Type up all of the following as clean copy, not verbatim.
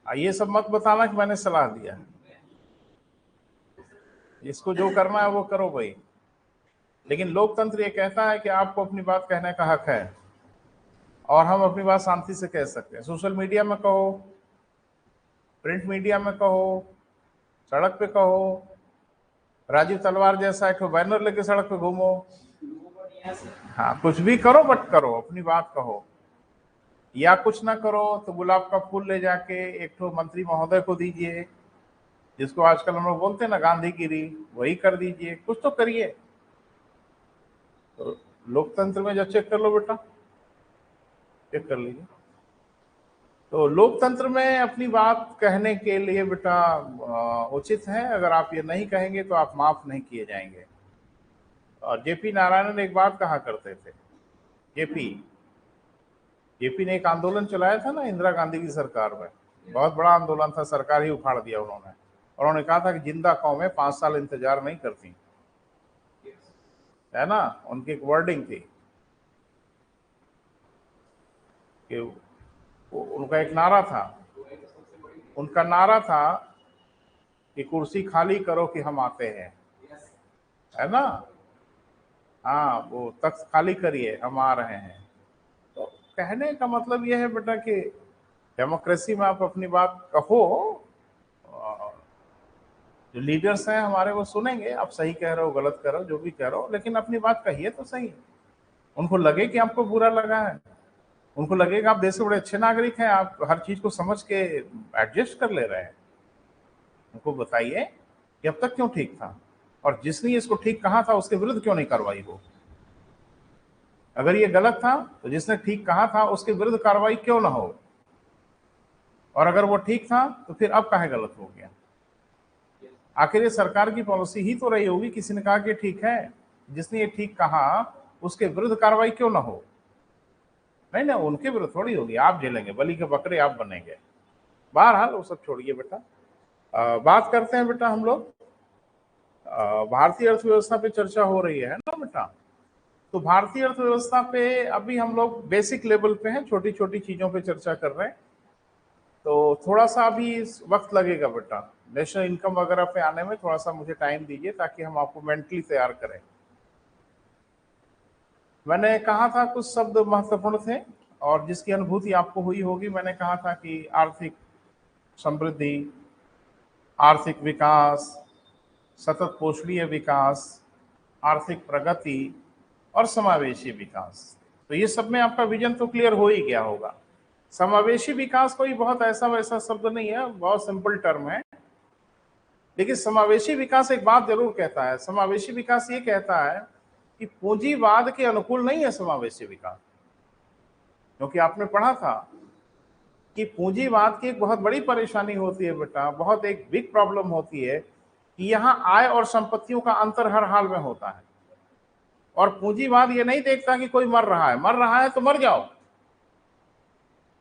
ये सब मत बताना कि मैंने सलाह दिया। इसको जो करना है वो करो भाई। लेकिन लोकतंत्र ये कहता है कि आपको अपनी बात कहने का हक है और हम अपनी बात शांति से कह सकते हैं। सोशल मीडिया में कहो, प्रिंट मीडिया में कहो, सड़क पे कहो, राजीव तलवार जैसा एक बैनर लेके सड़क पे घूमो, हाँ कुछ भी करो बट करो, अपनी बात कहो। या कुछ ना करो तो गुलाब का फूल ले जाके एक तो मंत्री महोदय को दीजिए, जिसको आजकल हम लोग बोलते हैं ना गांधीगिरी, वही कर दीजिए, कुछ तो करिए। तो लोकतंत्र में जब चेक कर लो बेटा, चेक कर लीजिए। तो लोकतंत्र में अपनी बात कहने के लिए बेटा उचित है, अगर आप ये नहीं कहेंगे तो आप माफ नहीं किए जाएंगे। और जेपी नारायणन एक बात कहा करते थे, जेपी ने एक आंदोलन चलाया था ना इंदिरा गांधी की सरकार में, बहुत बड़ा आंदोलन था, सरकार ही उखाड़ दिया उन्होंने। और उन्होंने कहा था कि जिंदा कौमें 5 साल इंतजार नहीं करती, है ना, उनकी एक वर्डिंग थी कि उनका एक नारा था, उनका नारा था कि कुर्सी खाली करो कि हम आते हैं, है ना, हाँ वो तख्त खाली करिए हम आ रहे हैं। तो कहने का मतलब यह है बेटा कि डेमोक्रेसी में आप अपनी बात कहो, जो लीडर्स हैं हमारे वो सुनेंगे, आप सही कह रहे हो गलत कह रहे हो जो भी कह रहे हो, लेकिन अपनी बात कहिए तो सही। उनको लगे कि आपको बुरा लगा है, उनको लगेगा आप देश के बड़े अच्छे नागरिक हैं, आप हर चीज को समझ के एडजस्ट कर ले रहे हैं। उनको बताइए कि अब तक क्यों ठीक था, और जिसने इसको ठीक कहा था उसके विरुद्ध क्यों नहीं कार्रवाई हो। अगर ये गलत था तो जिसने ठीक कहा था उसके विरुद्ध कार्रवाई क्यों ना हो, और अगर वो ठीक था तो फिर अब काहे गलत हो गया। आखिर ये सरकार की पॉलिसी ही तो रही होगी, किसी ने कहा कि ठीक है, जिसने ये ठीक कहा उसके विरुद्ध कार्रवाई क्यों ना हो। नहीं ना, उनके विरुद्ध थोड़ी होगी, आप झेलेंगे, बलि के बकरे आप बनेंगे। बहरहाल वो सब छोड़िए बेटा, बात करते हैं बेटा हम लोग, भारतीय अर्थव्यवस्था पे चर्चा हो रही है ना बेटा। तो भारतीय अर्थव्यवस्था पे अभी हम लोग बेसिक लेवल पे हैं, छोटी छोटी चीजों पे चर्चा कर रहे हैं। तो थोड़ा सा अभी वक्त लगेगा बेटा, नेशनल इनकम वगैरह पे आने में थोड़ा सा मुझे टाइम दीजिए ताकि हम आपको मेंटली तैयार करें। मैंने कहा था कुछ शब्द महत्वपूर्ण थे और जिसकी अनुभूति आपको हुई होगी। मैंने कहा था कि आर्थिक समृद्धि, आर्थिक विकास, सतत पोषणीय विकास, आर्थिक प्रगति और समावेशी विकास। तो ये सब में आपका विजन तो क्लियर हो ही गया होगा। समावेशी विकास कोई बहुत ऐसा वैसा शब्द नहीं है, बहुत सिंपल टर्म है। लेकिन समावेशी विकास एक बात जरूर कहता है, समावेशी विकास ये कहता है कि पूंजीवाद के अनुकूल नहीं है समावेशी विकास। क्योंकि आपने पढ़ा था कि पूंजीवाद की एक बहुत बड़ी परेशानी होती है बेटा, बहुत एक बिग प्रॉब्लम होती है कि यहाँ आय और संपत्तियों का अंतर हर हाल में होता है। और पूंजीवाद ये नहीं देखता कि कोई मर रहा है तो मर जाओ,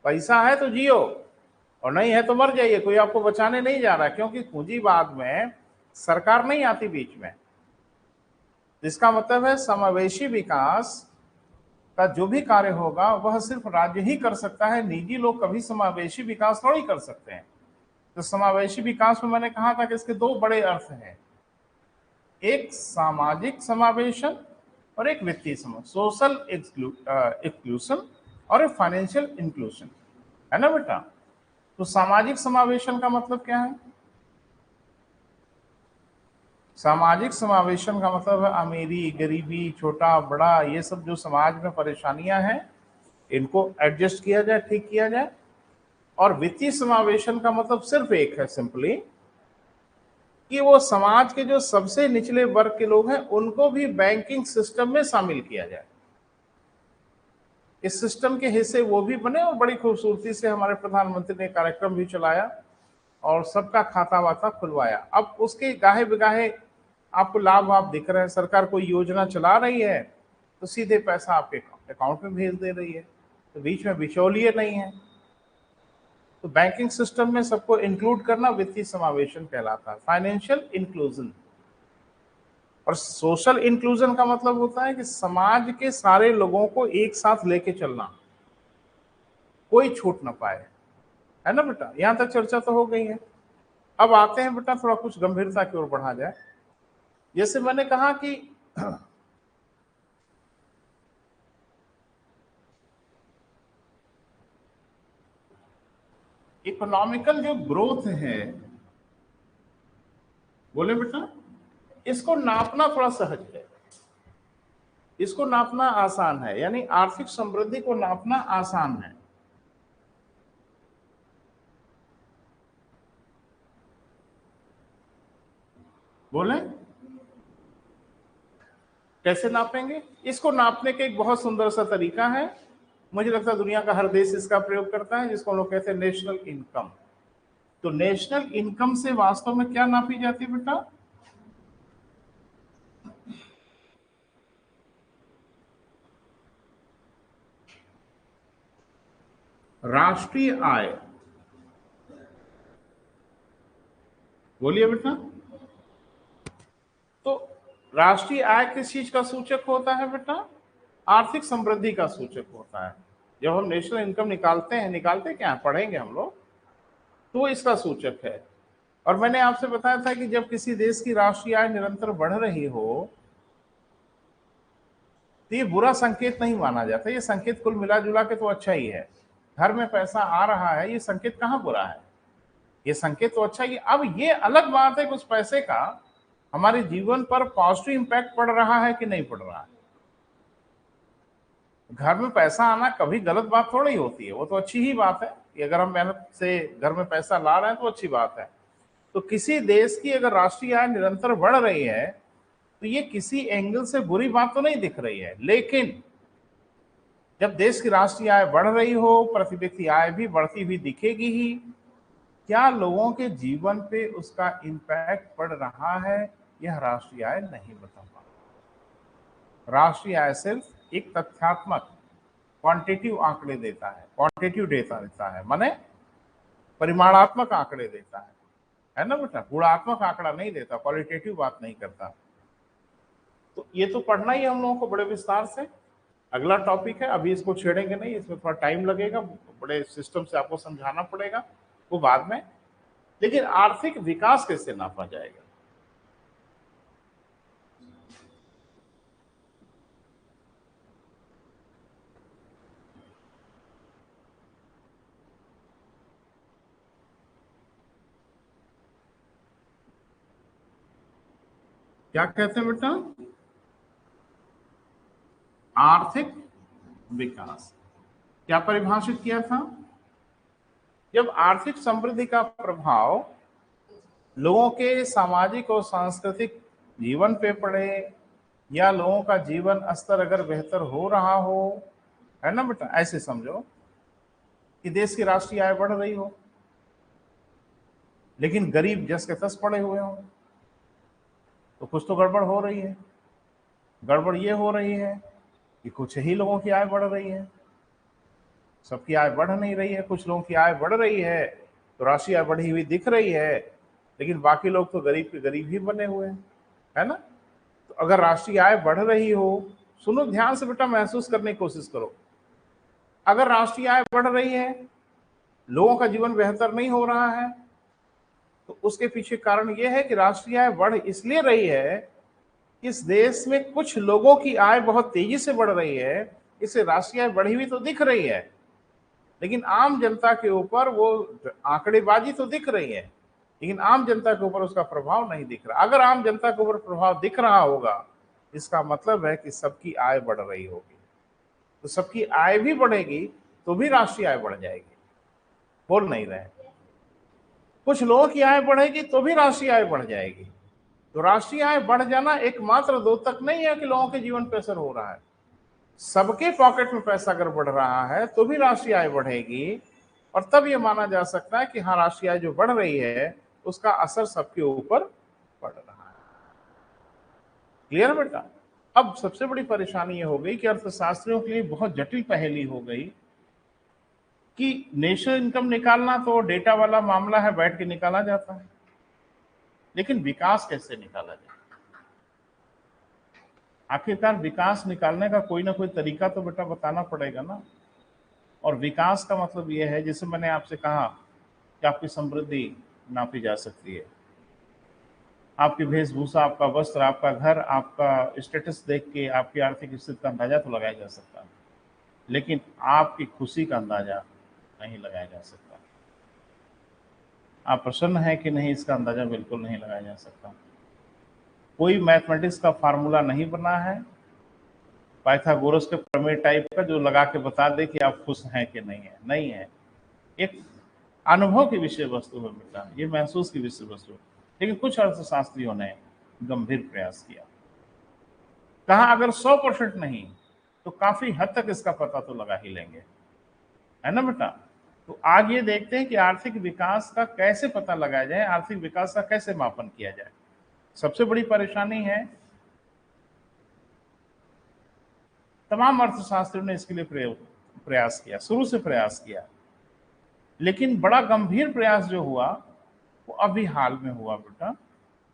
पैसा है तो जियो, और नहीं है तो मर जाइए, कोई आपको बचाने नहीं जा रहा है। क्योंकि पूंजीवाद में सरकार नहीं आती बीच में। इसका मतलब है समावेशी विकास का जो भी कार्य होगा वह सिर्फ राज्य ही कर सकता है, निजी लोग कभी समावेशी विकास थोड़ी कर सकते हैं। तो समावेशी विकास में मैंने कहा था कि इसके दो बड़े अर्थ हैं, एक सामाजिक समावेशन और एक वित्तीय समावेशन, सोशल एक्सक्लूशन और एक फाइनेंशियल इंक्लूशन, है ना बेटा। तो सामाजिक समावेशन का मतलब क्या है? सामाजिक समावेशन का मतलब है अमीरी गरीबी छोटा बड़ा ये सब जो समाज में परेशानियां हैं इनको एडजस्ट किया जाए, ठीक किया जाए। और वित्तीय समावेशन का मतलब सिर्फ एक है, सिंपली कि वो समाज के जो सबसे निचले वर्ग के लोग हैं उनको भी बैंकिंग सिस्टम में शामिल किया जाए, इस सिस्टम के हिस्से वो भी बने। और बड़ी खूबसूरती से हमारे प्रधानमंत्री ने कार्यक्रम भी चलाया और सबका खाता वाता खुलवाया। अब उसके गाहे बिगाहे आपको लाभ आप दिख रहे हैं, सरकार कोई योजना चला रही है तो सीधे पैसा आपके अकाउंट में भेज दे रही है, तो बीच में बिचौलिए नहीं है। तो बैंकिंग सिस्टम में सबको इंक्लूड करना वित्तीय समावेशन कहलाता है, फाइनेंशियल इंक्लूजन। और सोशल इंक्लूजन का मतलब होता है कि समाज के सारे लोगों को एक साथ लेके चलना, कोई छूट ना पाए। है ना बेटा? यहाँ तक चर्चा तो हो गई है। अब आते हैं बेटा थोड़ा कुछ गंभीरता की ओर बढ़ा जाए। जैसे मैंने कहा कि इकोनॉमिकल जो ग्रोथ है, बोले बेटा, इसको नापना थोड़ा सहज है, इसको नापना आसान है, यानी आर्थिक समृद्धि को नापना आसान है। बोले कैसे नापेंगे? इसको नापने का एक बहुत सुंदर सा तरीका है, मुझे लगता है दुनिया का हर देश इसका प्रयोग करता है, जिसको हम लोग कहते हैं नेशनल इनकम। तो नेशनल इनकम से वास्तव में क्या नापी जाती है बेटा? राष्ट्रीय आय। बोलिए बेटा। तो राष्ट्रीय आय किस चीज का सूचक होता है बेटा? आर्थिक समृद्धि का सूचक होता है। जब हम नेशनल इनकम निकालते क्या है, पढ़ेंगे हम लोग, तो इसका सूचक है। और मैंने आपसे बताया था कि जब किसी देश की राष्ट्रीय आय निरंतर बढ़ रही हो तो ये बुरा संकेत नहीं माना जाता, ये संकेत कुल मिला जुला के तो अच्छा ही है। घर में पैसा आ रहा है, ये संकेत कहाँ बुरा है, ये संकेत तो अच्छा ही। अब ये अलग बात है कि उस पैसे का हमारे जीवन पर पॉजिटिव इंपैक्ट पड़ रहा है कि नहीं पड़ रहा है। घर में पैसा आना कभी गलत बात थोड़ी होती है, वो तो अच्छी ही बात है कि अगर हम मेहनत से घर में पैसा ला रहे हैं तो अच्छी बात है। तो किसी देश की अगर राष्ट्रीय आय निरंतर बढ़ रही है तो ये किसी एंगल से बुरी बात तो नहीं दिख रही है। लेकिन जब देश की राष्ट्रीय आय बढ़ रही हो, प्रति व्यक्ति आय भी बढ़ती हुई दिखेगी ही, क्या लोगों के जीवन पे उसका इम्पैक्ट पड़ रहा है, यह राष्ट्रीय आय नहीं बता पा। राष्ट्रीय आय सिर्फ एक तथ्यात्मक क्वांटिटिव आंकड़े देता है, क्वांटिटिव डेटा देता है, माने परिमाणात्मक आंकड़े देता है ना बेटा? गुणात्मक आंकड़ा नहीं देता, क्वालिटेटिव बात नहीं करता। तो ये तो पढ़ना ही हम लोगों को बड़े विस्तार से। अगला टॉपिक है, अभी इसको छेड़ेंगे नहीं, इसमें थोड़ा टाइम लगेगा, बड़े सिस्टम से आपको समझाना पड़ेगा, वो बाद में। लेकिन आर्थिक विकास कैसे नापा जाएगा? क्या कहते हैं बेटा? आर्थिक विकास क्या परिभाषित किया था? जब आर्थिक समृद्धि का प्रभाव लोगों के सामाजिक और सांस्कृतिक जीवन पे पड़े, या लोगों का जीवन स्तर अगर बेहतर हो रहा हो, है ना बेटा? ऐसे समझो कि देश की राष्ट्रीय आय बढ़ रही हो लेकिन गरीब जस के तस पड़े हुए हो, तो कुछ तो गड़बड़ हो रही है। गड़बड़ ये हो रही है कि कुछ ही लोगों की आय बढ़ रही है, सबकी आय बढ़ नहीं रही है। कुछ लोगों की आय बढ़ रही है तो राष्ट्रीय आय बढ़ी हुई दिख रही है, लेकिन बाकी लोग तो गरीब के गरीब ही बने हुए हैं, है ना? तो अगर राष्ट्रीय आय बढ़ रही हो, सुनो ध्यान से बेटा, महसूस करने की कोशिश करो। अगर राष्ट्रीय आय बढ़ रही है, लोगों का जीवन बेहतर नहीं हो रहा है, तो उसके पीछे कारण यह है कि राष्ट्रीय आय बढ़ इसलिए रही है, इस देश में कुछ लोगों की आय बहुत तेजी से बढ़ रही है, इससे राष्ट्रीय आय बढ़ी हुई तो दिख रही है, लेकिन आम जनता के ऊपर वो आंकड़ेबाजी तो दिख रही है, लेकिन आम जनता के ऊपर उसका प्रभाव नहीं दिख रहा। अगर आम जनता के ऊपर प्रभाव दिख रहा होगा, इसका मतलब है कि सबकी आय बढ़ रही होगी। तो सबकी आय भी बढ़ेगी तो भी राष्ट्रीय आय बढ़ जाएगी। बोल नहीं रहे? कुछ लोगों की आय बढ़ेगी तो भी राष्ट्रीय आय बढ़ जाएगी। तो राष्ट्रीय आय बढ़ जाना एकमात्र दो तक नहीं है कि लोगों के जीवन पे असर हो रहा है। सबके पॉकेट में पैसा अगर बढ़ रहा है तो भी राष्ट्रीय आय बढ़ेगी, और तब यह माना जा सकता है कि हाँ, राष्ट्रीय आय जो बढ़ रही है उसका असर सबके ऊपर पड़ रहा है। क्लियर बेटा? अब सबसे बड़ी परेशानी यह हो गई कि अर्थशास्त्रियों के लिए बहुत जटिल पहेली हो गई कि नेशनल इनकम निकालना तो डेटा वाला मामला है, बैठ के निकाला जाता है, लेकिन विकास कैसे निकाला जाए? आखिरकार विकास निकालने का कोई ना कोई तरीका तो बेटा बताना पड़ेगा ना। और विकास का मतलब यह है, जैसे मैंने आपसे कहा कि आपकी समृद्धि नापी जा सकती है। आपकी वेशभूषा, आपका वस्त्र, आपका घर, आपका स्टेटस देख के आपकी आर्थिक स्थिति का अंदाजा तो लगाया जा सकता है, लेकिन आपकी खुशी का अंदाजा नहीं लगाया जा सकता। आप प्रसन्न हैं कि नहीं, इसका अंदाजा बिल्कुल नहीं लगाया जा सकता। कोई मैथमेटिक्स का फार्मूला नहीं बना है पाइथागोरस के प्रमेय टाइप का जो लगा के बता दे कि आप खुश हैं कि नहीं है। एक अनुभव की विषय वस्तु है बेटा, ये महसूस की विषय वस्तु है। लेकिन कुछ अर्थशास्त्रियों ने गंभीर प्रयास किया, कहा अगर 100% नहीं तो काफी हद तक इसका पता तो लगा ही लेंगे, है ना बेटा। तो आज ये देखते हैं कि आर्थिक विकास का कैसे पता लगाया जाए, आर्थिक विकास का कैसे मापन किया जाए। सबसे बड़ी परेशानी है, तमाम अर्थशास्त्रियों ने इसके लिए प्रयास किया, शुरू से प्रयास किया, लेकिन बड़ा गंभीर प्रयास जो हुआ वो अभी हाल में हुआ बेटा,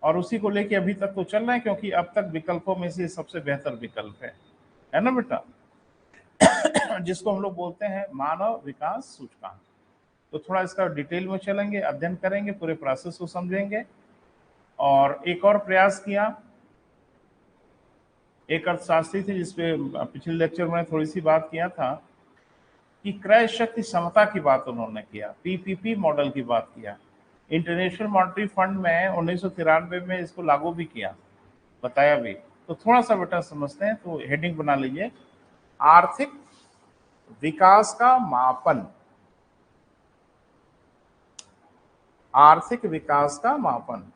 और उसी को लेके अभी तक तो चल रहे हैं, क्योंकि अब तक विकल्पों में से सबसे बेहतर विकल्प है ना बेटा, जिसको हम लोग बोलते हैं मानव विकास सूचकांक। तो थोड़ा इसका डिटेल में चलेंगे, अध्ययन करेंगे, पूरे प्रोसेस को समझेंगे। और एक और प्रयास किया, एक अर्थशास्त्री थे जिसपे पिछले लेक्चर में थोड़ी सी बात किया था कि क्रय शक्ति समता की बात उन्होंने किया, पीपीपी मॉडल की बात किया। इंटरनेशनल मॉनेटरी फंड में 1993 में इसको लागू भी किया, बताया भी। तो थोड़ा सा बेटा समझते हैं, तो हेडिंग बना लीजिए, आर्थिक विकास का मापन। आर्थिक विकास का मापन।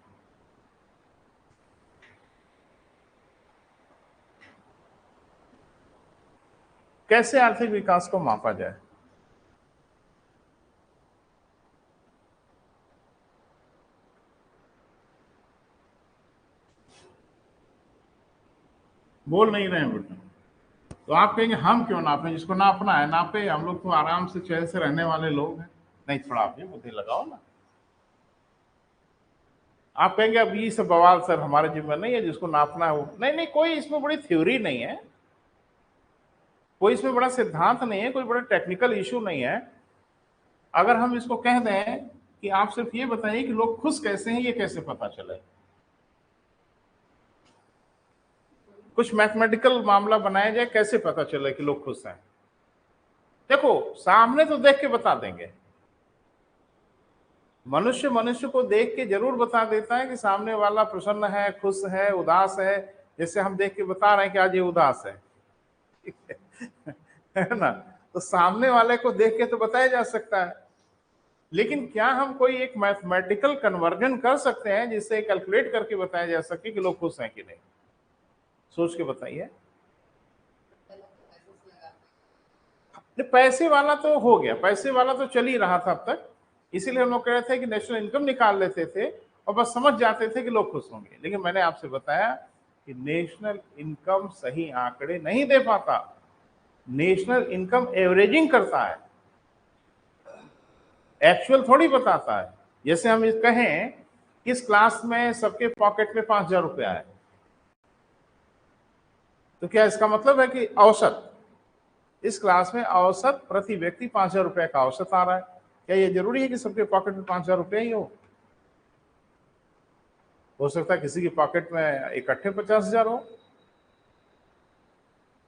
कैसे आर्थिक विकास को मापा जाए? बोल नहीं रहे हैं बेटा। तो आप कहेंगे हम क्यों नापें, जिसको नापना है नापे, हम लोग तो आराम से चैन से रहने वाले लोग हैं। नहीं, थोड़ा आप भी बुद्धि लगाओ ना। आप कहेंगे अब ये सब बवाल सर हमारे जिम्मे नहीं है, जिसको नापना है वो। नहीं, कोई इसमें बड़ी थ्योरी नहीं है, कोई इसमें बड़ा सिद्धांत नहीं है, कोई बड़ा टेक्निकल इशू नहीं है। अगर हम इसको कह दें कि आप सिर्फ ये बताइए कि लोग खुश कैसे हैं, ये कैसे पता चले। कुछ मैथमेटिकल मामला बनाया जाए, कैसे पता चले कि लोग खुश हैं। देखो, सामने तो देख के बता देंगे, मनुष्य को देख के जरूर बता देता है कि सामने वाला प्रसन्न है, खुश है, उदास है। जैसे हम देख के बता रहे हैं कि आज ये उदास है है ना। तो सामने वाले को देख के तो बताया जा सकता है, लेकिन क्या हम कोई एक मैथमेटिकल कन्वर्जन कर सकते हैं जिससे कैलकुलेट करके बताया जा सके कि लोग खुश हैं कि नहीं? सोच के बताइए। पैसे वाला तो हो गया, पैसे वाला तो चल ही रहा था अब तक, इसीलिए हम लोग कह रहे थे कि नेशनल इनकम निकाल लेते थे और बस समझ जाते थे कि लोग खुश होंगे। लेकिन मैंने आपसे बताया कि नेशनल इनकम सही आंकड़े नहीं दे पाता, नेशनल इनकम एवरेजिंग करता है, एक्चुअल थोड़ी बताता है। जैसे हम कहें इस क्लास में सबके पॉकेट में 5,000 रुपया है, तो क्या इसका मतलब है कि औसत इस क्लास में औसत प्रति व्यक्ति 5,000 रुपया का औसत आ रहा है? क्या ये जरूरी है कि सबके पॉकेट में 5,000 रुपया ही हो सकता है किसी की पॉकेट में इकट्ठे 50,000 हो,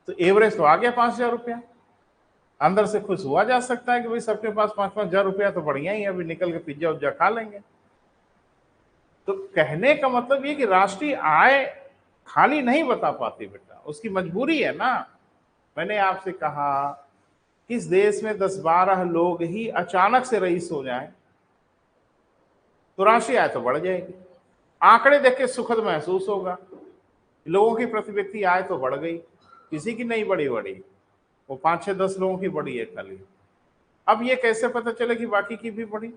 तो एवरेज तो आ गया 5,000 रुपया। अंदर से खुश हुआ जा सकता है कि भाई सबके पास 5,000 रुपया तो बढ़िया ही है, अभी निकल के पिज्जा उज्जा खा लेंगे। तो कहने का मतलब ये कि राष्ट्रीय आय खाली नहीं बता पाती बेटा, उसकी मजबूरी है ना। मैंने आपसे कहा इस देश में 10-12 लोग ही अचानक से रईस हो जाएं तो राष्ट्रीय आय तो बढ़ जाएगी, आंकड़े देख के सुखद महसूस होगा, लोगों की प्रति व्यक्ति आय तो बढ़ गई, किसी की नहीं बढ़ी, वो 5-6-10 लोगों की बढ़ी है खाली। अब ये कैसे पता चले कि बाकी की भी बढ़ी?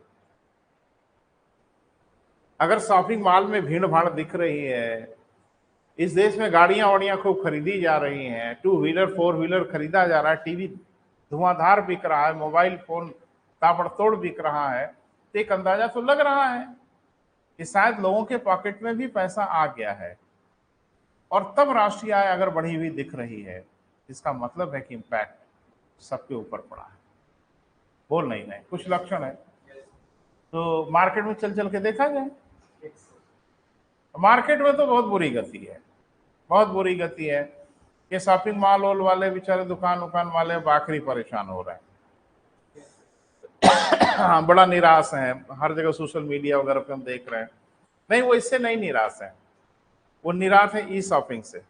अगर शॉपिंग मॉल में भीड़ भाड़ दिख रही है, इस देश में गाड़ियां वाड़ियां खूब खरीदी जा रही हैं, 2 व्हीलर 4 व्हीलर खरीदा जा रहा है, टीवी धुआंधार बिक रहा है, मोबाइल फोन ताबड़तोड़ बिक रहा है, तो एक अंदाजा तो लग रहा है कि शायद लोगों के पॉकेट में भी पैसा आ गया है, और तब राष्ट्रीय आय अगर बढ़ी हुई दिख रही है, इसका मतलब है कि इम्पैक्ट सबके ऊपर पड़ा है। बोल नहीं, कुछ लक्षण है। तो मार्केट में चल चल के देखा जाए, मार्केट में तो बहुत बुरी गति है, बहुत बुरी गति है। ये शॉपिंग मॉल वॉल वाले बेचारे दुकान वाले अब आखिरी परेशान हो रहे हैं। हाँ, बड़ा निराश है, हर जगह सोशल मीडिया वगैरह पे हम देख रहे हैं। नहीं, वो इससे नहीं निराश है, वो निराश है ई शॉपिंग से।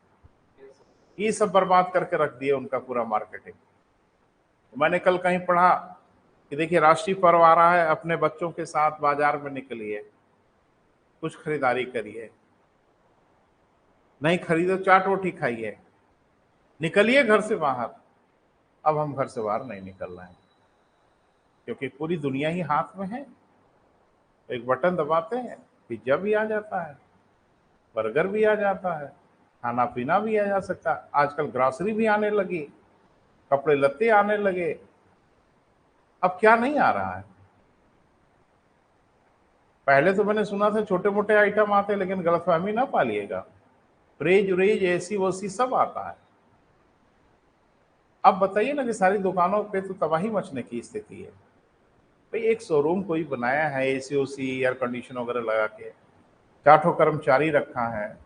ई सब बर्बाद करके रख दिए उनका पूरा मार्केटिंग। मैंने कल कहीं पढ़ा कि देखिए राष्ट्रीय पर्व आ रहा है, अपने बच्चों के साथ बाजार में निकलिए, कुछ खरीदारी करिए, नहीं खरीदो चाट रोटी खाइए, निकलिए घर से बाहर। अब हम घर से बाहर नहीं निकल रहे हैं, क्योंकि पूरी दुनिया ही हाथ में है। एक बटन दबाते हैं, पिज्जा भी आ जाता है, बर्गर भी आ जाता है, खाना पीना भी आ जा सकता है, आजकल ग्रॉसरी भी आने लगी, कपड़े लत्ते आने लगे। अब क्या नहीं आ रहा है? पहले तो मैंने सुना था छोटे मोटे आइटम आते, लेकिन गलतफहमी ना पालिएगा, फ्रिज व्रिज एसी वोसी सब आता है। अब बताइए ना कि सारी दुकानों पे तो तबाही मचने की स्थिति है। भाई एक शोरूम कोई बनाया है एसी ओसी एयर कंडीशन वगैरह लगा के, 4 कर्मचारी रखा है,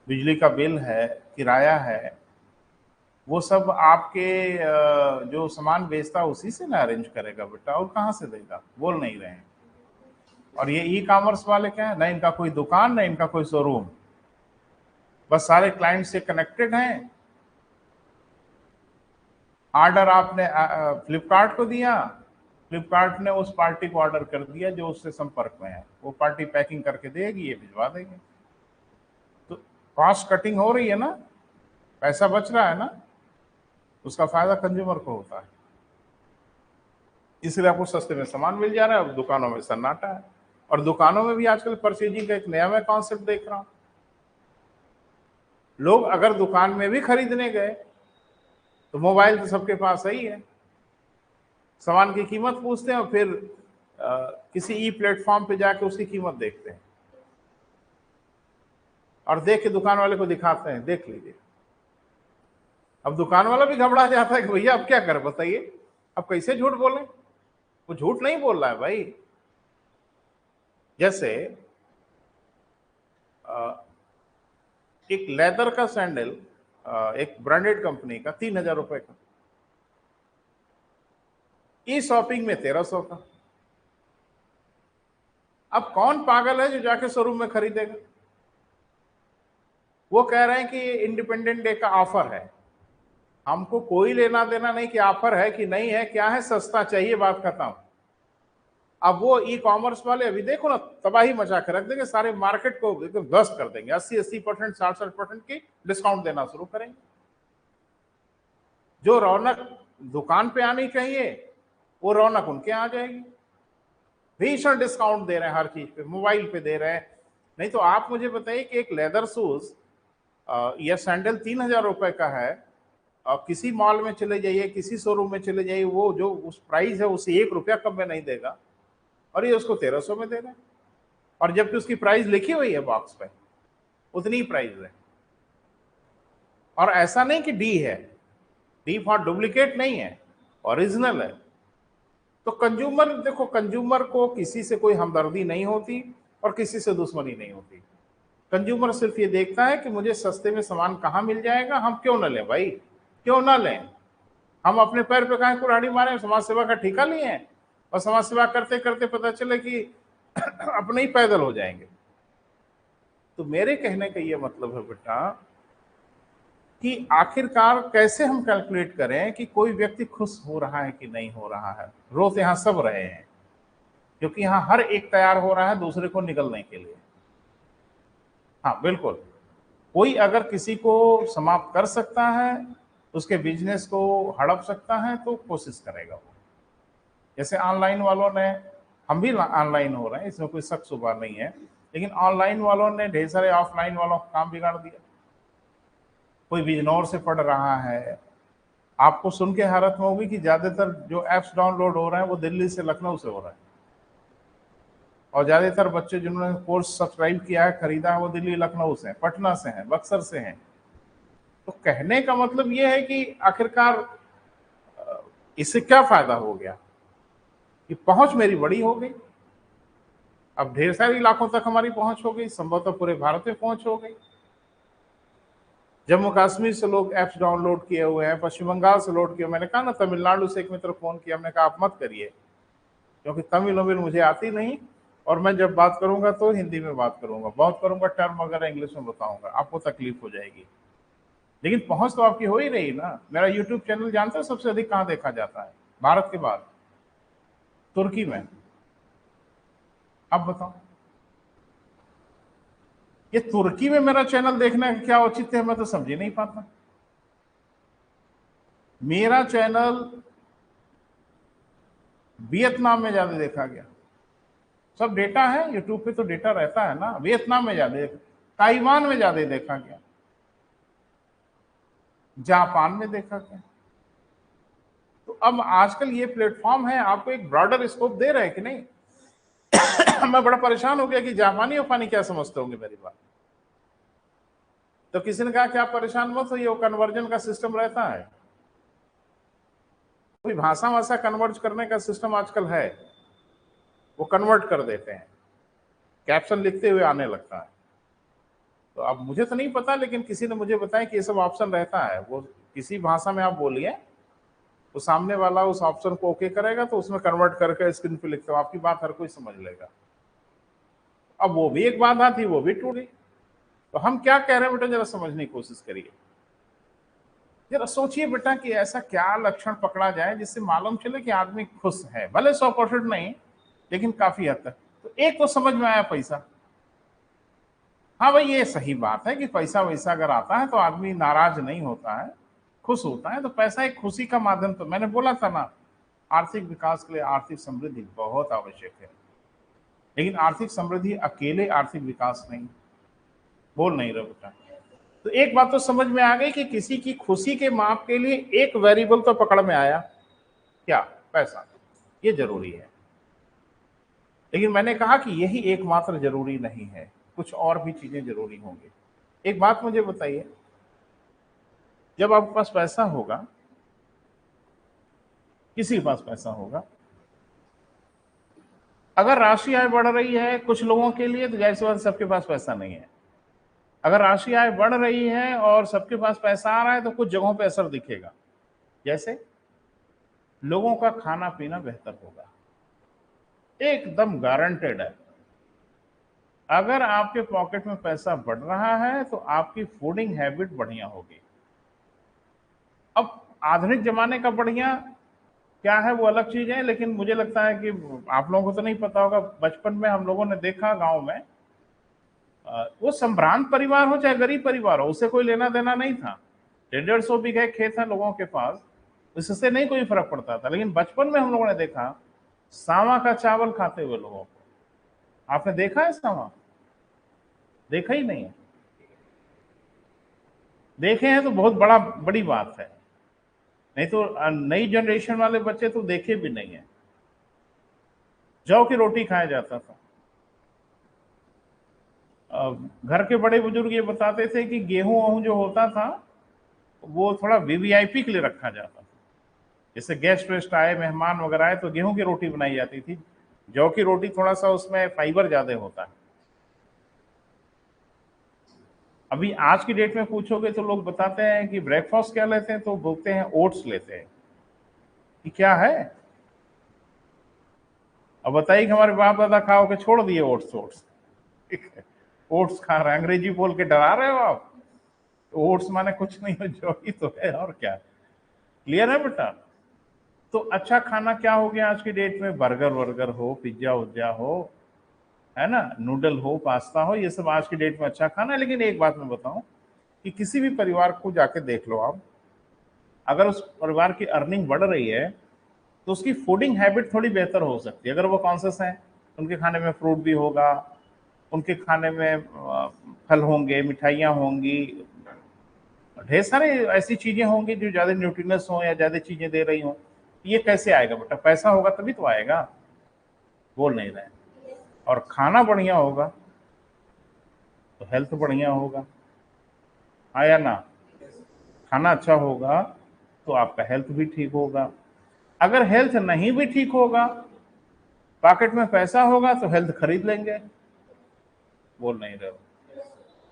बिजली का बिल है, किराया है, वो सब आपके जो सामान बेचता उसी से ना अरेंज करेगा बेटा, और कहाँ से देगा? बोल नहीं रहे हैं। और ये ई कॉमर्स वाले क्या है, ना इनका कोई दुकान, ना इनका कोई शोरूम, बस सारे क्लाइंट से कनेक्टेड हैं। ऑर्डर आपने फ्लिपकार्ट को दिया, फ्लिपकार्ट ने उस पार्टी को ऑर्डर कर दिया जो उससे संपर्क में है, वो पार्टी पैकिंग करके देगी, ये भिजवा देगी। तो कॉस्ट कटिंग हो रही है ना, पैसा बच रहा है ना, उसका फायदा कंज्यूमर को होता है। इसलिए आपको सस्ते में सामान मिल जा रहा है। अब दुकानों में सन्नाटा है, और दुकानों में भी आजकल परचेजिंग का एक नया मैं कॉन्सेप्ट देख रहा हूं। लोग अगर दुकान में भी खरीदने गए तो मोबाइल तो सबके पास ही है, सामान की कीमत पूछते हैं और फिर किसी ई प्लेटफॉर्म पे जाके उसकी कीमत देखते हैं और देख के दुकान वाले को दिखाते हैं, देख लीजिए। अब दुकान वाला भी घबरा जाता है कि भैया अब क्या कर, बताइए अब कैसे झूठ बोले। वो झूठ नहीं बोल रहा है भाई। जैसे एक लेदर का सैंडल, एक ब्रांडेड कंपनी का 3,000 रुपए का, ई शॉपिंग में 1,300 का। अब कौन पागल है जो जाके शोरूम में खरीदेगा? वो कह रहे हैं कि इंडिपेंडेंट डे का ऑफर है। हमको कोई लेना देना नहीं कि ऑफर है कि नहीं है, क्या है, सस्ता चाहिए, बात खत्म। अब वो ई कॉमर्स वाले अभी देखो ना तबाही मचा कर रख देंगे, सारे मार्केट को एकदम ध्वस्त कर देंगे, 80% 60% की डिस्काउंट देना शुरू करेंगे। जो रौनक दुकान पे आनी चाहिए वो रौनक उनके आ जाएगी। भीषण डिस्काउंट दे रहे हैं हर चीज पे, मोबाइल पे दे रहे हैं। नहीं तो आप मुझे बताइए कि एक लेदर शूज या सैंडल 3,000 रुपए का है, किसी मॉल में चले जाइए, किसी शोरूम में चले जाइए, वो जो उस प्राइस है उससे 1 रुपया कम में नहीं देगा, और ये उसको 1,300 में दे रहे हैं। और जबकि उसकी प्राइस लिखी हुई है बॉक्स पे, उतनी ही प्राइस है। और ऐसा नहीं कि डी है, डी फॉर डुप्लीकेट नहीं है, ओरिजिनल है। तो कंज्यूमर देखो, कंज्यूमर को किसी से कोई हमदर्दी नहीं होती और किसी से दुश्मनी नहीं होती। कंज्यूमर सिर्फ ये देखता है कि मुझे सस्ते में सामान कहाँ मिल जाएगा, हम क्यों ना लें भाई, क्यों ना लें। हम अपने पैर पे कहाँ कुल्हाड़ी मारे, समाज सेवा का ठेका लिए हैं और समाज सेवा करते करते पता चले कि अपने ही पैदल हो जाएंगे। तो मेरे कहने का ये मतलब है बेटा कि आखिरकार कैसे हम कैलकुलेट करें कि कोई व्यक्ति खुश हो रहा है कि नहीं हो रहा है। रोज यहाँ सब रहे हैं, क्योंकि यहाँ हर एक तैयार हो रहा है दूसरे को निगलने के लिए। हाँ बिल्कुल, कोई अगर किसी को समाप्त कर सकता है, उसके बिजनेस को हड़प सकता है, तो कोशिश करेगा वो। जैसे ऑनलाइन वालों ने, हम भी ऑनलाइन हो रहे हैं, इसमें कोई शक शुबा नहीं है, लेकिन ऑनलाइन वालों ने ढेर सारे ऑफलाइन वालों का काम बिगाड़ दिया। कोई बिजनौर से पढ़ रहा है, आपको सुन के हैरत में होगी कि ज्यादातर जो एप्स डाउनलोड हो रहे हैं वो दिल्ली से लखनऊ से हो रहे हैं, और ज्यादातर बच्चे जिन्होंने कोर्स सब्सक्राइब किया है, खरीदा है, वो दिल्ली लखनऊ से हैं, पटना से हैं, बक्सर से हैं। तो कहने का मतलब ये है कि आखिरकार इससे क्या फायदा हो गया? कि पहुंच मेरी बड़ी हो गई। अब ढेर सारे इलाकों तक हमारी पहुंच हो गई, संभवतः पूरे भारत में पहुंच हो गई। जम्मू कश्मीर से लोग ऐप्स डाउनलोड किए हुए हैं, पश्चिम बंगाल से लोड किए। मैंने कहा ना, तमिलनाडु से एक मित्र फोन किया, हमने कहा आप मत करिए, क्योंकि तमिल वमिल मुझे आती नहीं, और मैं जब बात करूंगा तो हिंदी में बात करूंगा, बहुत करूंगा टर्म वगैरह इंग्लिश में बताऊंगा, आपको तकलीफ हो जाएगी। लेकिन पहुंच तो आपकी हो ही रही ना। मेरा यूट्यूब चैनल जानते हो सबसे अधिक कहां देखा जाता है भारत के बाद? तुर्की में। अब बताओ, ये तुर्की में मेरा चैनल देखने का क्या औचित्य है, मैं तो समझ ही नहीं पाता। मेरा चैनल वियतनाम में ज्यादा देखा गया। सब डेटा है यूट्यूब पे, तो डेटा रहता है ना। वियतनाम में ज्यादा, ताइवान में ज्यादा देखा गया, जापान में देखा गया। तो अब आजकल ये प्लेटफॉर्म है, आपको एक ब्रॉडर स्कोप दे रहे हैं कि नहीं? मैं बड़ा परेशान हो गया कि जापानी उफानी क्या समझते होंगे मेरी बात। तो किसी ने कहा कि आप परेशान मत होइए, वो कन्वर्जन का सिस्टम रहता है, कोई भाषा वाषा कन्वर्ज करने का सिस्टम आजकल है, वो कन्वर्ट कर देते हैं, कैप्शन लिखते हुए आने लगता है। तो अब मुझे तो नहीं पता, लेकिन किसी ने मुझे बताया कि ये सब ऑप्शन रहता है। वो किसी भाषा में आप बोलिए, तो सामने वाला उस ऑप्शन को ओके करेगा, तो उसमें कन्वर्ट करके स्क्रीन पे लिखते हो, आपकी बात हर कोई समझ लेगा। अब वो भी एक बाधा थी, वो भी टूट गई। तो हम क्या कह रहे हैं बेटा, जरा समझने की कोशिश करिए। जरा सोचिए बेटा कि ऐसा क्या लक्षण पकड़ा जाए जिससे मालूम चले कि आदमी खुश है, भले 100% नहीं, लेकिन काफी हद तक। तो एक तो समझ में आया, पैसा। हाँ भाई, ये सही बात है कि पैसा वैसा अगर आता है तो आदमी नाराज नहीं होता है, खुश होता है। तो पैसा एक खुशी का माध्यम, तो मैंने बोला था ना, आर्थिक विकास के लिए आर्थिक समृद्धि बहुत आवश्यक है। लेकिन आर्थिक समृद्धि अकेले आर्थिक विकास नहीं। बोल नहीं रहे बेटा। तो एक बात तो समझ में आ गई कि किसी की खुशी के माप के लिए एक वेरिएबल तो पकड़ में आया, क्या? पैसा। ये जरूरी है। लेकिन मैंने कहा कि यही एकमात्र जरूरी नहीं है, कुछ और भी चीजें जरूरी होंगी। एक बात मुझे बताइए, जब आपके पास पैसा होगा, किसी के पास पैसा होगा, अगर राशि आय बढ़ रही है कुछ लोगों के लिए, तो जाहिर सी बात सबके पास पैसा नहीं है। अगर राशि आय बढ़ रही है और सबके पास पैसा आ रहा है, तो कुछ जगहों पे असर दिखेगा। जैसे लोगों का खाना पीना बेहतर होगा, एकदम गारंटेड है। अगर आपके पॉकेट में पैसा बढ़ रहा है तो आपकी फूडिंग हैबिट बढ़िया होगी। अब आधुनिक जमाने का बढ़िया क्या है वो अलग चीज है, लेकिन मुझे लगता है कि आप लोगों को तो नहीं पता होगा, बचपन में हम लोगों ने देखा गांव में, वो संभ्रांत परिवार हो चाहे गरीब परिवार हो, उससे कोई लेना देना नहीं था। 150 बीघे खेत है लोगों के पास, इससे नहीं कोई फर्क पड़ता था। लेकिन बचपन में हम लोगों ने देखा सावा का चावल खाते हुए लोगों को। आपने देखा है सावा? देखा ही नहीं है? देखे हैं तो बहुत बड़ी बात है, नहीं तो नई जनरेशन वाले बच्चे तो देखे भी नहीं है। जौ की रोटी खाया जाता था। घर के बड़े बुजुर्ग ये बताते थे कि गेहूं वहूं जो होता था वो थोड़ा वीवीआईपी के लिए रखा जाता था। जैसे गेस्ट वेस्ट आए, मेहमान वगैरह आए, तो गेहूं की रोटी बनाई जाती थी। जौ की रोटी थोड़ा सा उसमें फाइबर ज्यादा होता है। अभी आज की डेट में पूछोगे तो लोग बताते हैं कि ब्रेकफास्ट क्या लेते हैं, तो बोलते हैं ओट्स लेते हैं। कि क्या है? अब बताइए कि हमारे बाप दादा खाओ के छोड़ दिए ओट्स। ओट्स ओट्स खा रहे हैं, अंग्रेजी बोल के डरा रहे हो आप? ओट्स माने कुछ नहीं है, जो ही तो है, और क्या। क्लियर है बेटा? तो अच्छा खाना क्या हो गया आज की डेट में? बर्गर वर्गर हो, पिज्जा उज्जा हो, है ना, नूडल हो, पास्ता हो, ये सब आज की डेट में अच्छा खाना है। लेकिन एक बात मैं बताऊं कि किसी भी परिवार को जाके देख लो आप, अगर उस परिवार की अर्निंग बढ़ रही है तो उसकी फूडिंग हैबिट थोड़ी बेहतर हो सकती है। अगर वो कॉन्शियस है, उनके खाने में फ्रूट भी होगा, उनके खाने में फल होंगे, मिठाइयाँ होंगी, ढेर सारे ऐसी चीजें होंगी जो ज्यादा न्यूट्रिनस हो या ज्यादा चीजें दे रही हो। ये कैसे आएगा बेटा? पैसा होगा तभी तो आएगा। बोल नहीं रहे। और खाना बढ़िया होगा तो हेल्थ बढ़िया होगा, हाँ या ना? खाना अच्छा होगा तो आपका हेल्थ भी ठीक होगा। अगर हेल्थ नहीं भी ठीक होगा पॉकेट में पैसा होगा तो हेल्थ खरीद लेंगे, बोल नहीं रहे हो।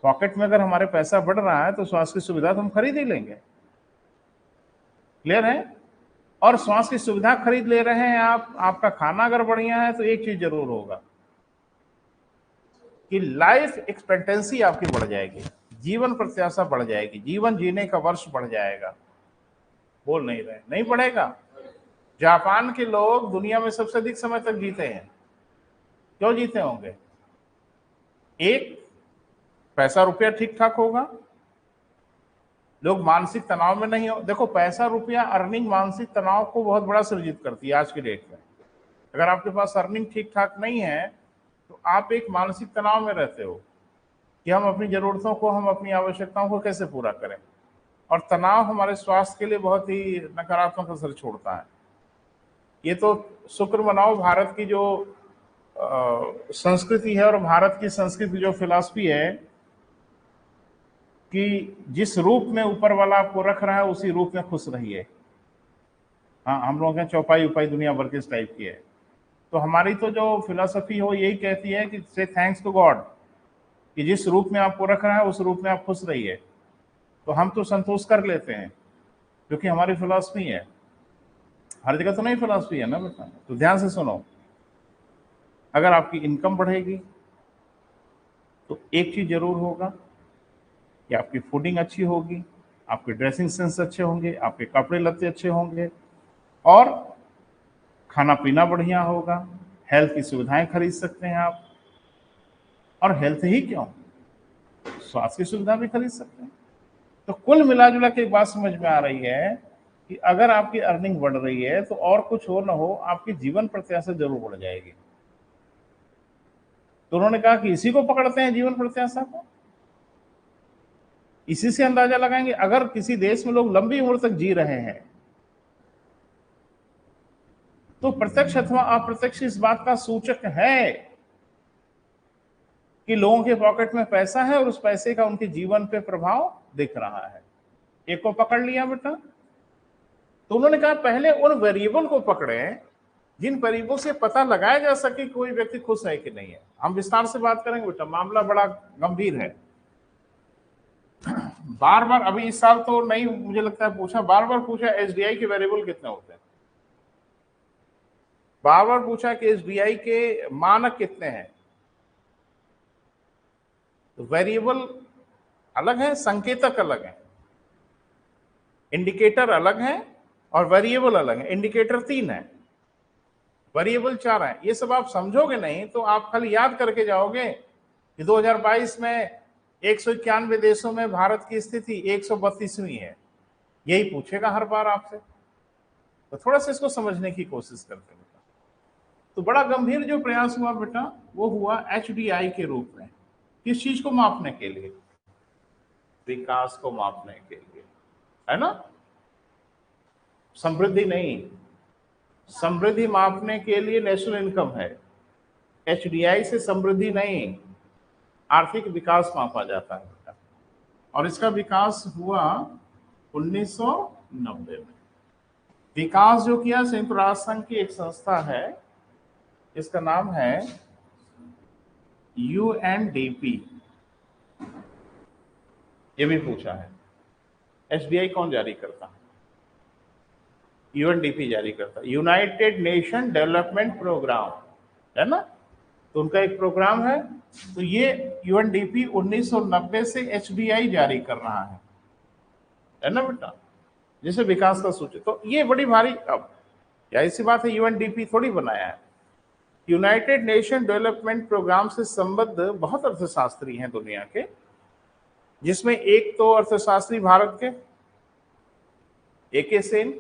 पॉकेट में अगर हमारे पैसा बढ़ रहा है तो स्वास्थ्य की सुविधा तो हम खरीद ही लेंगे, क्लियर है। और स्वास्थ्य की सुविधा खरीद ले रहे हैं आप, आपका खाना अगर बढ़िया है तो एक चीज जरूर होगा कि लाइफ एक्सपेक्टेंसी आपकी बढ़ जाएगी, जीवन प्रत्याशा बढ़ जाएगी, जीवन जीने का वर्ष बढ़ जाएगा, बोल नहीं रहे, नहीं बढ़ेगा। जापान के लोग दुनिया में सबसे अधिक समय तक जीते हैं, क्यों जीते होंगे? एक, पैसा रुपया ठीक ठाक होगा, लोग मानसिक तनाव में नहीं हो। देखो पैसा रुपया अर्निंग मानसिक तनाव को बहुत बड़ा सृजित करती है आज की डेट में। अगर आपके पास अर्निंग ठीक ठाक नहीं है तो आप एक मानसिक तनाव में रहते हो कि हम अपनी जरूरतों को, हम अपनी आवश्यकताओं को कैसे पूरा करें, और तनाव हमारे स्वास्थ्य के लिए बहुत ही नकारात्मक असर छोड़ता है। ये तो शुक्र मनाओ भारत की जो संस्कृति है और भारत की संस्कृति जो फिलॉसफी है कि जिस रूप में ऊपर वाला आपको रख रहा है उसी रूप में खुश रहिए। हाँ, हम लोगों के चौपाई उपाई दुनिया भर के इस टाइप की है। तो हमारी तो जो फिलॉसफी हो यही कहती है कि से थैंक्स टू गॉड, कि जिस रूप में आपको रख रहा है उस रूप में आप खुश रहिए। तो हम तो संतोष कर लेते हैं क्योंकि हमारी फिलॉसफी है। हर जगह तो नहीं फिलॉसफी है ना बेटा। तो ध्यान से सुनो, अगर आपकी इनकम बढ़ेगी तो एक चीज जरूर होगा कि आपकी फूडिंग अच्छी होगी, आपके ड्रेसिंग सेंस अच्छे होंगे, आपके कपड़े लत्ते अच्छे होंगे, और खाना पीना बढ़िया होगा, हेल्थ की सुविधाएं खरीद सकते हैं आप। और हेल्थ ही क्यों, स्वास्थ्य की सुविधा भी खरीद सकते हैं। तो कुल मिलाजुला के एक बात समझ में आ रही है कि अगर आपकी अर्निंग बढ़ रही है तो और कुछ हो ना हो, आपकी जीवन प्रत्याशा जरूर बढ़ जाएगी। तो उन्होंने कहा कि इसी को पकड़ते हैं जीवन प्रत्याशा को, इसी से अंदाजा लगाएंगे। अगर किसी देश में लोग लंबी उम्र तक जी रहे हैं तो प्रत्यक्ष अथवा अप्रत्यक्ष इस बात का सूचक है कि लोगों के पॉकेट में पैसा है और उस पैसे का उनके जीवन पे प्रभाव दिख रहा है। एक को पकड़ लिया बेटा। तो उन्होंने कहा पहले उन वेरिएबल को पकड़ें जिन वेरिएबल से पता लगाया जा सके कोई व्यक्ति खुश है कि नहीं है। हम विस्तार से बात करेंगे बेटा, मामला बड़ा गंभीर है। बार बार, अभी इस साल तो नहीं मुझे लगता है पूछा, बार बार पूछा एसबीआई के वेरिएबल कितने होते हैं, बार बार पूछा कि एसबीआई के मानक कितने हैं। तो वेरिएबल अलग है, संकेतक अलग है, इंडिकेटर अलग है और वेरिएबल अलग है। इंडिकेटर 3 है, वेरिएबल 4 है। ये सब आप समझोगे नहीं तो आप खाली याद करके जाओगे कि 2022 में 191 देशों में भारत की स्थिति 132वीं है। यही पूछेगा हर बार आपसे, तो थोड़ा सा इसको समझने की कोशिश करते हैं बेटा। तो बड़ा गंभीर जो प्रयास हुआ बेटा वो हुआ एचडीआई के रूप में। किस चीज को मापने के लिए? विकास को मापने के लिए, है ना। समृद्धि नहीं, समृद्धि मापने के लिए नेशनल इनकम है। एचडीआई से समृद्धि नहीं, आर्थिक विकास मापा जाता है बेटा। और इसका विकास हुआ 1990 में। विकास जो किया संयुक्त राष्ट्र संघ की एक संस्था है, इसका नाम है यूएनडीपी। ये भी पूछा है एसबीआई कौन जारी करता है? यूएनडीपी जारी करता है, यूनाइटेड नेशन डेवलपमेंट प्रोग्राम, है ना। तो उनका एक प्रोग्राम है। तो ये यूएनडीपी 1990 से एचडीआई जारी कर रहा है ना बेटा, जैसे विकास का सूचक। तो ये बड़ी भारी, अब क्या ऐसी बात है यूएनडीपी थोड़ी बनाया है। यूनाइटेड नेशन डेवलपमेंट प्रोग्राम से संबद्ध बहुत अर्थशास्त्री हैं दुनिया के, जिसमें एक तो अर्थशास्त्री भारत के एके सेन,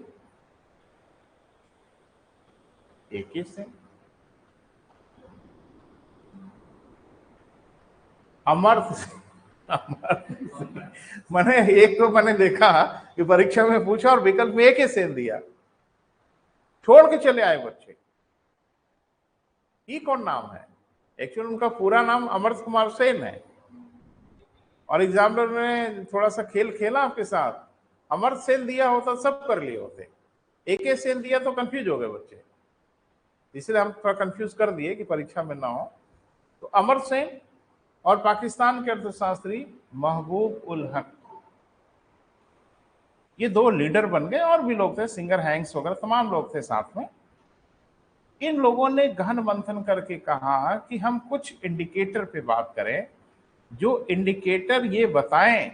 अमर्त्य मैंने एक तो मैंने देखा कि परीक्षा में पूछा और विकल्प में एके सेन दिया, छोड़ के चले आए बच्चे। ये कौन नाम है? एक्चुअली उनका पूरा नाम अमर्त्य कुमार सेन है, और एग्जामिनर ने थोड़ा सा खेल खेला आपके साथ। अमर्त्य सेन दिया होता सब कर लिए होते, एके सेन दिया तो कंफ्यूज हो गए बच्चे। इसलिए हम थोड़ा कंफ्यूज कर दिए कि परीक्षा में ना हो। तो अमर सेन और पाकिस्तान के अर्थशास्त्री महबूब उल हक, ये दो लीडर बन गए। और भी लोग थे, सिंगर हैंक्स वगैरह तमाम लोग थे साथ में। इन लोगों ने गहन मंथन करके कहा कि हम कुछ इंडिकेटर पे बात करें, जो इंडिकेटर ये बताएं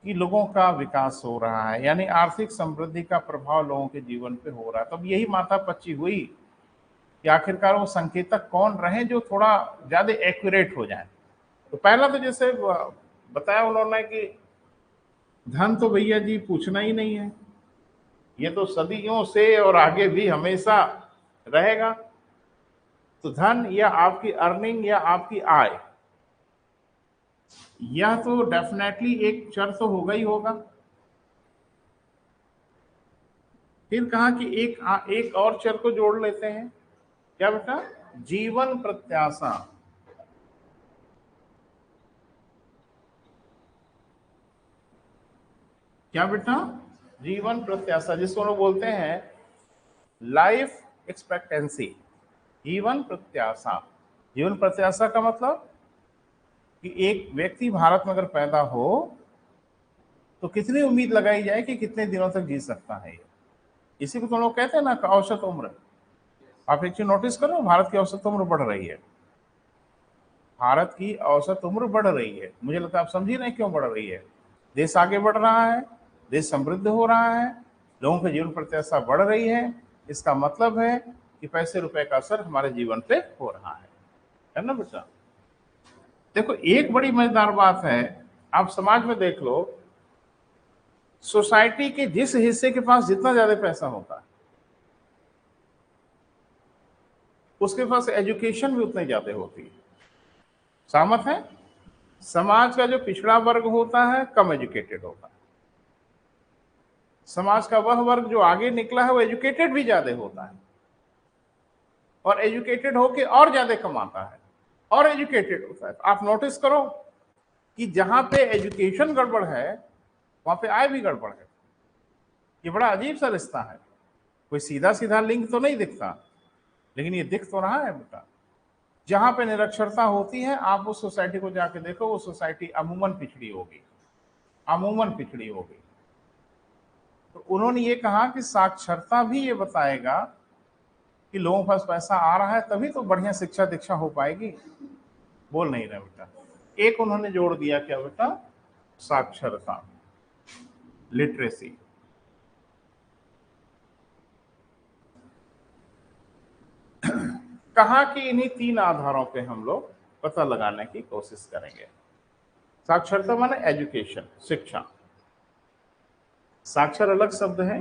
कि लोगों का विकास हो रहा है, यानी आर्थिक समृद्धि का प्रभाव लोगों के जीवन पे हो रहा है। तब यही माथापच्ची हुई कि आखिरकार वो संकेतक कौन रहे जो थोड़ा ज्यादा एक्यूरेट हो जाए। तो पहला तो जैसे बताया उन्होंने कि धन तो भैया जी पूछना ही नहीं है, ये तो सदियों से और आगे भी हमेशा रहेगा। तो धन या आपकी अर्निंग या आपकी आय, यह तो डेफिनेटली एक चर तो होगा ही होगा। फिर कहा कि एक और चर को जोड़ लेते हैं। क्या बेटा? जीवन प्रत्याशा। क्या बेटा? जीवन प्रत्याशा, जिसको लोग बोलते हैं लाइफ एक्सपेक्टेंसी। जीवन प्रत्याशा। जीवन प्रत्याशा का मतलब कि एक व्यक्ति भारत में अगर पैदा हो तो कितनी उम्मीद लगाई जाए कि कितने दिनों तक जी सकता है। इसी को तो लोग कहते हैं ना औसत उम्र। आप एक चीज नोटिस करो, भारत की औसत उम्र बढ़ रही है। भारत की औसत उम्र बढ़ रही है। मुझे लगता है आप समझ ही नहीं क्यों बढ़ रही है। देश आगे बढ़ रहा है, देश समृद्ध हो रहा है, लोगों की जीवन प्रत्याशा बढ़ रही है। इसका मतलब है कि पैसे रुपए का असर हमारे जीवन पे हो रहा है ना बेटा? देखो, एक बड़ी मजेदार बात है, आप समाज में देख लो, सोसाइटी के जिस हिस्से के पास जितना ज्यादा पैसा होता है, उसके पास एजुकेशन भी उतनी ज्यादा होती है। सहमत है? समाज का जो पिछड़ा वर्ग होता है कम एजुकेटेड होता है, समाज का वह वर्ग जो आगे निकला है वो एजुकेटेड भी ज्यादा होता है, और एजुकेटेड होके और ज्यादा कमाता है और एजुकेटेड होता है। तो आप नोटिस करो कि जहां पे एजुकेशन गड़बड़ है वहां पे आय भी गड़बड़ है। ये बड़ा अजीब सा रिश्ता है। कोई सीधा सीधा लिंक तो नहीं दिखता, लेकिन ये दिख तो रहा है बेटा। जहां पे निरक्षरता होती है, आप उस सोसाइटी को जाके देखो, वो सोसाइटी अमूमन पिछड़ी होगी, अमूमन पिछड़ी होगी। तो उन्होंने ये कहा कि साक्षरता भी ये बताएगा कि लोगों के पास पैसा आ रहा है, तभी तो बढ़िया शिक्षा दीक्षा हो पाएगी। बोल नहीं रहे बेटा। एक उन्होंने जोड़ दिया, क्या बेटा? साक्षरता, लिटरेसी। कहा कि इन्हीं तीन आधारों पे हम लोग पता लगाने की कोशिश करेंगे। साक्षरता माने एजुकेशन, शिक्षा। साक्षर अलग शब्द है,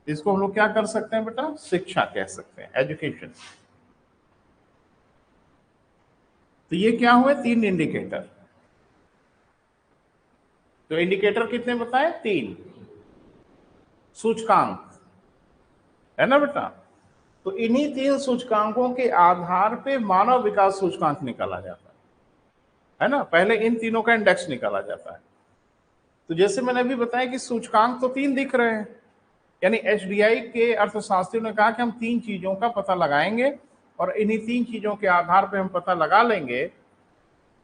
इसको हम लोग क्या कर सकते हैं बेटा? शिक्षा कह सकते हैं, एजुकेशन। तो ये क्या हुए? तीन इंडिकेटर। तो इंडिकेटर कितने बताए? तीन। सूचकांक, है ना बेटा? तो इन्हीं तीन सूचकांकों के आधार पे मानव विकास सूचकांक निकाला जाता है ना? पहले इन तीनों का इंडेक्स निकाला जाता है। तो जैसे मैंने अभी बताया कि सूचकांक तो तीन दिख रहे हैं, यानी एचडीआई के अर्थशास्त्रियों ने कहा कि हम तीन चीजों का पता लगाएंगे, और इन्हीं तीन चीजों के आधार पे हम पता लगा लेंगे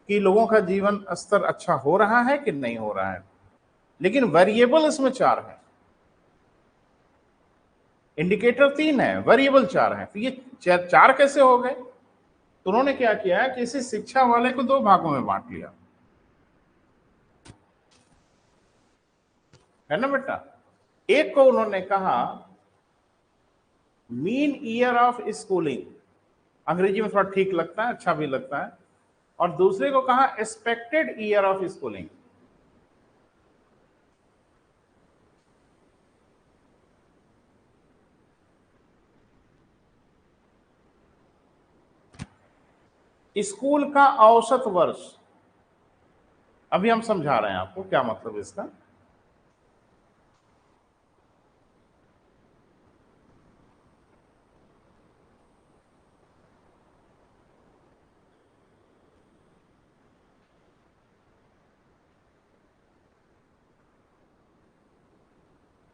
कि लोगों का जीवन स्तर अच्छा हो रहा है कि नहीं हो रहा है। लेकिन वेरिएबल इसमें चार है, इंडिकेटर तीन है, वेरिएबल चार है। तो ये चार कैसे हो गए? तो उन्होंने क्या किया कि इसे शिक्षा वाले को दो भागों में बांट लिया, है ना बेटा? एक को उन्होंने कहा मीन ईयर ऑफ स्कूलिंग, अंग्रेजी में थोड़ा ठीक लगता है, अच्छा भी लगता है। और दूसरे को कहा expected year of schooling. School का औसत वर्ष, अभी हम समझा रहे हैं आपको क्या मतलब इसका।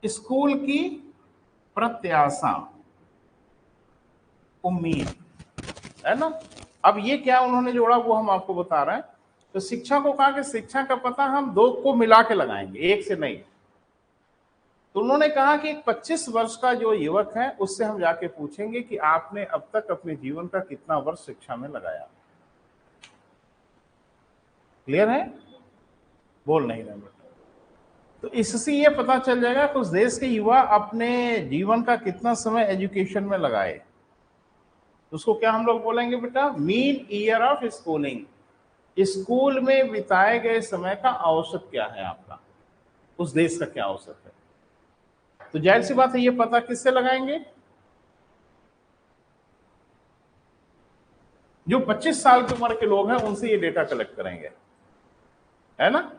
स्कूल की प्रत्याशा, उम्मीद, है ना। अब ये क्या उन्होंने जोड़ा वो हम आपको बता रहे हैं। तो शिक्षा को कहा कि शिक्षा का पता हम दो को मिला के लगाएंगे, एक से नहीं। तो उन्होंने कहा कि एक 25 वर्ष का जो युवक है उससे हम जाके पूछेंगे कि आपने अब तक अपने जीवन का कितना वर्ष शिक्षा में लगाया। क्लियर है? बोल नहीं रहे बेटा। तो इससे ये पता चल जाएगा कि उस देश के युवा अपने जीवन का कितना समय एजुकेशन में लगाए। तो उसको क्या हम लोग बोलेंगे बेटा? Mean year of schooling. School में बिताए गए समय का औसत क्या है आपका, उस देश का क्या औसत है। तो जाहिर सी बात है ये पता किससे लगाएंगे? जो 25 साल की उम्र के लोग हैं उनसे ये डेटा कलेक्ट करेंगे, है ना।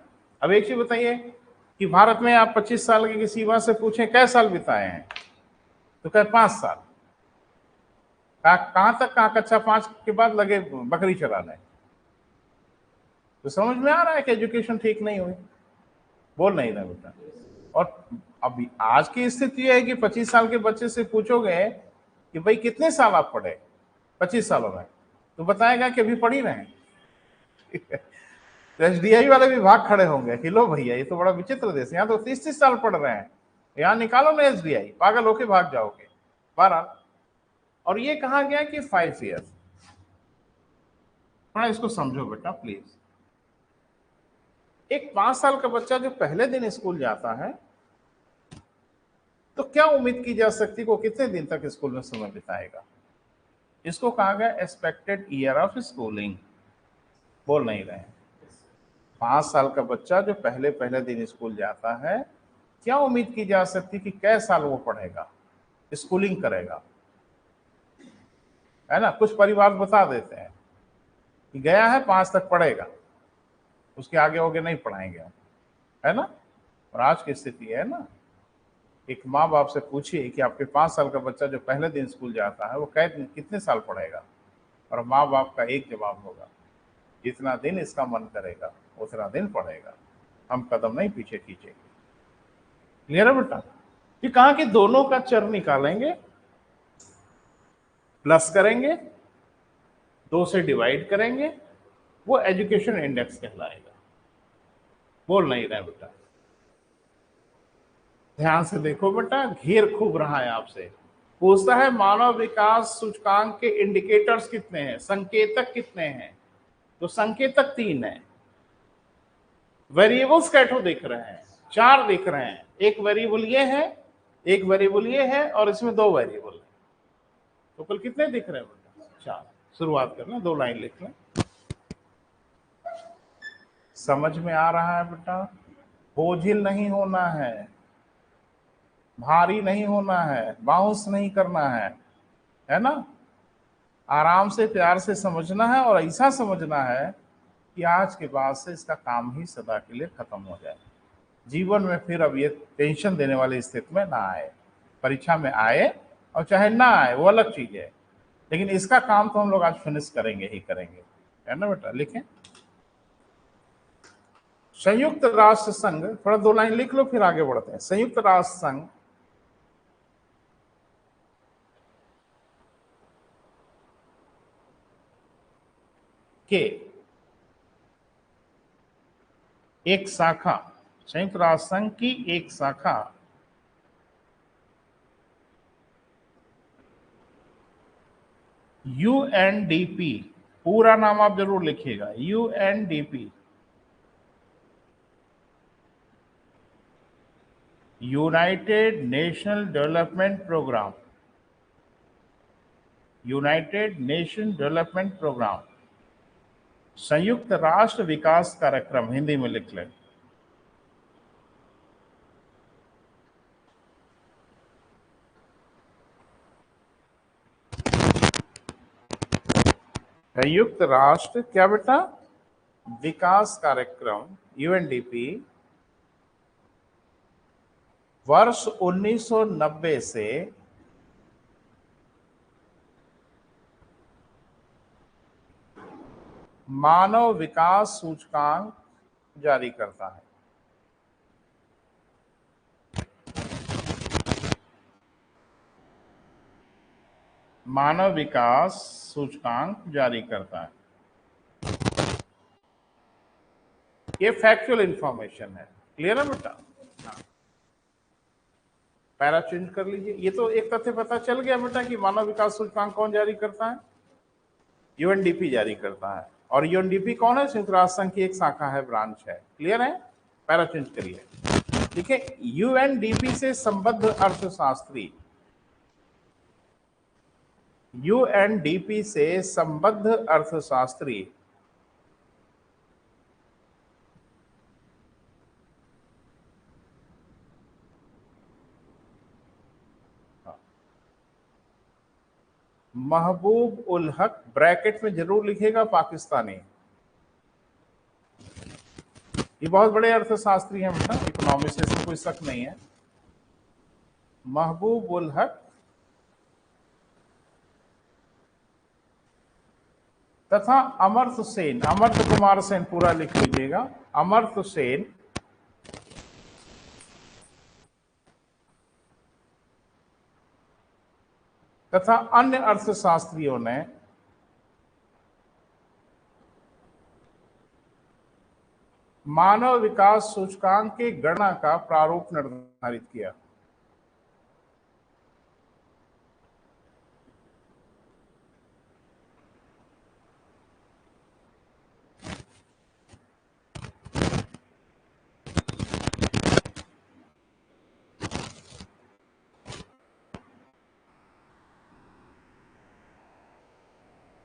अब एक चीज बताइए कि भारत में आप 25 साल के किसी युवा से पूछें कै साल बिताए हैं, तो कहे 5 साल। कहां तक? कहा कक्षा 5 के बाद लगे बकरी चराने। तो समझ में आ रहा है कि एजुकेशन ठीक नहीं हुई। बोल नहीं रहा बेटा। और अभी आज की स्थिति है कि 25 साल के बच्चे से पूछोगे कि भाई कितने साल आप पढ़े 25 सालों में, तो बताएगा कि अभी पढ़ ही रहे हैं। तो एसडीआई वाले भी भाग खड़े होंगे कि लो भैया ये तो बड़ा विचित्र देश है, यहाँ तो 30-30 साल पढ़ रहे हैं, यहाँ निकालो ना एसडीआई, पागल होके भाग जाओगे। 12। और ये कहा गया कि 5 ईयर। थोड़ा इसको समझो बेटा प्लीज। एक 5 साल का बच्चा जो पहले दिन स्कूल जाता है, तो क्या उम्मीद की जा सकती है वो कितने दिन तक स्कूल में समय बिताएगा? इसको कहा गया एक्सपेक्टेड ईयर ऑफ स्कूलिंग। बोल नहीं रहे हैं। 5 साल का बच्चा जो पहले पहले दिन स्कूल जाता है, क्या उम्मीद की जा सकती कि कै साल वो पढ़ेगा, स्कूलिंग करेगा, है ना। कुछ परिवार बता देते हैं कि गया है 5 तक पढ़ेगा, उसके आगे होगे नहीं पढ़ाएंगे हम, है ना। और आज की स्थिति है ना, एक माँ बाप से पूछिए कि आपके 5 साल का बच्चा जो पहले दिन स्कूल जाता है वो कितने साल पढ़ेगा, और माँ बाप का एक जवाब होगा, जितना दिन इसका मन करेगा उतना दिन पढ़ेगा, हम कदम नहीं पीछे खींचेंगे। क्लियर है बेटा? ये कहा कि दोनों का चर निकालेंगे, प्लस करेंगे, 2 से डिवाइड करेंगे, वो एजुकेशन इंडेक्स कहलाएगा। बोल नहीं रहे बेटा। ध्यान से देखो बेटा, घेर खूब रहा है आपसे। पूछता है मानव विकास सूचकांक के इंडिकेटर्स कितने हैं, संकेतक कितने हैं। तो संकेतक 3 है। वेरिएबल्स कैटो दिख रहे हैं, 4 दिख रहे हैं। एक वेरिएबल ये है, एक वेरिएबल ये है, और इसमें 2 वेरिएबल है। तो कुल कितने दिख रहे हैं बेटा? 4। शुरुआत करना, 2 लाइन लिख लें। समझ में आ रहा है बेटा? बोझिल नहीं होना है, भारी नहीं होना है, बाउंस नहीं करना है ना। आराम से प्यार से समझना है, और ऐसा समझना है कि आज के बाद से इसका काम ही सदा के लिए खत्म हो जाए। जीवन में फिर अब ये टेंशन देने वाली स्थिति में ना आए। परीक्षा में आए और चाहे ना आए वो अलग चीज है, लेकिन इसका काम तो हम लोग आज फिनिश करेंगे ही करेंगे, है ना बेटा। लिखें, संयुक्त राष्ट्र संघ, थोड़ा 2 लाइन लिख लो फिर आगे बढ़ते हैं। संयुक्त राष्ट्र संघ के एक शाखा, संयुक्त राष्ट्र संघ की एक शाखा यूएनडीपी, पूरा नाम आप जरूर लिखिएगा, UNDP, united national development programme, united nation development programme, संयुक्त राष्ट्र विकास कार्यक्रम, हिंदी में लिख लें। संयुक्त राष्ट्र क्या बेटा? विकास कार्यक्रम, यूएनडीपी, वर्ष 1990 से मानव विकास सूचकांक जारी करता है। मानव विकास सूचकांक जारी करता है। ये फैक्चुअल इंफॉर्मेशन है। क्लियर है बेटा? पैरा चेंज कर लीजिए। ये तो एक तथ्य पता चल गया बेटा कि मानव विकास सूचकांक कौन जारी करता है? यूएनडीपी जारी करता है। और यूएनडीपी कौन है? संयुक्त राष्ट्र संघ की एक शाखा है, ब्रांच है। क्लियर है? पैरा चेंज करिए। देखिए, यूएनडीपी से संबद्ध अर्थशास्त्री, यूएनडीपी से संबद्ध अर्थशास्त्री महबूब उल हक, ब्रैकेट में जरूर लिखेगा पाकिस्तानी। ये बहुत बड़े अर्थशास्त्री हैं बेटा, इकोनॉमिक्स से इसमें कोई शक नहीं है। महबूब उल हक तथा अमर्त्य सेन, अमर्त्य कुमार सेन पूरा लिख लीजिएगा, अमर्त्य सेन तथा अन्य अर्थशास्त्रियों ने मानव विकास सूचकांक की गणना का प्रारूप निर्धारित किया।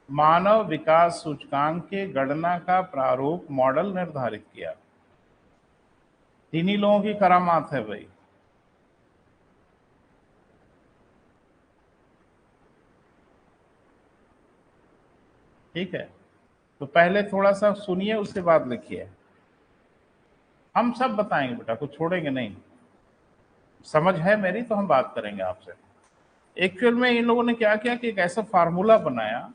मानव विकास सूचकांक के गणना का प्रारूप मॉडल निर्धारित किया। तीन लोगों की करामात है भाई। ठीक है, तो पहले थोड़ा सा सुनिए, उसके बाद लिखिए। हम सब बताएंगे बेटा, कुछ छोड़ेंगे नहीं। समझ है मेरी तो हम बात करेंगे आपसे। एक्चुअल में इन लोगों ने क्या किया कि एक ऐसा फार्मूला बनाया,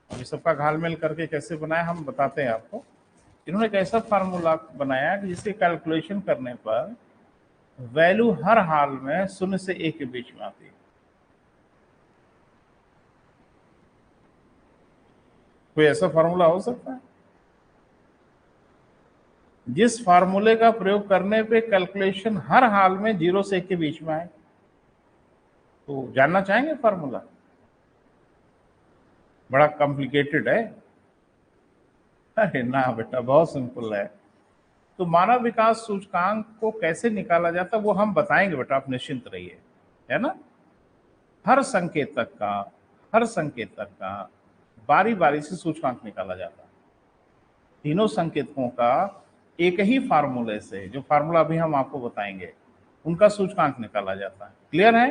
अभी सबका घालमेल करके कैसे बनाया हम बताते हैं आपको। इन्होंने एक ऐसा फार्मूला बनाया कि जिसके कैलकुलेशन करने पर वैल्यू हर हाल में 0 से 1 के बीच में आती है। कोई ऐसा फार्मूला हो सकता है जिस फार्मूले का प्रयोग करने पे कैलकुलेशन हर हाल में 0 से 1 के बीच में आए? तो जानना चाहेंगे फार्मूला? बड़ा कॉम्प्लिकेटेड है? अरे ना बेटा, बहुत सिंपल है। तो मानव विकास सूचकांक को कैसे निकाला जाता है वो हम बताएंगे बेटा, आप निश्चिंत रहिए, है ना। हर संकेतक का बारी बारी से सूचकांक निकाला जाता है। तीनों संकेतकों का एक ही फार्मूले से, जो फार्मूला अभी हम आपको बताएंगे, उनका सूचकांक निकाला जाता है। क्लियर है?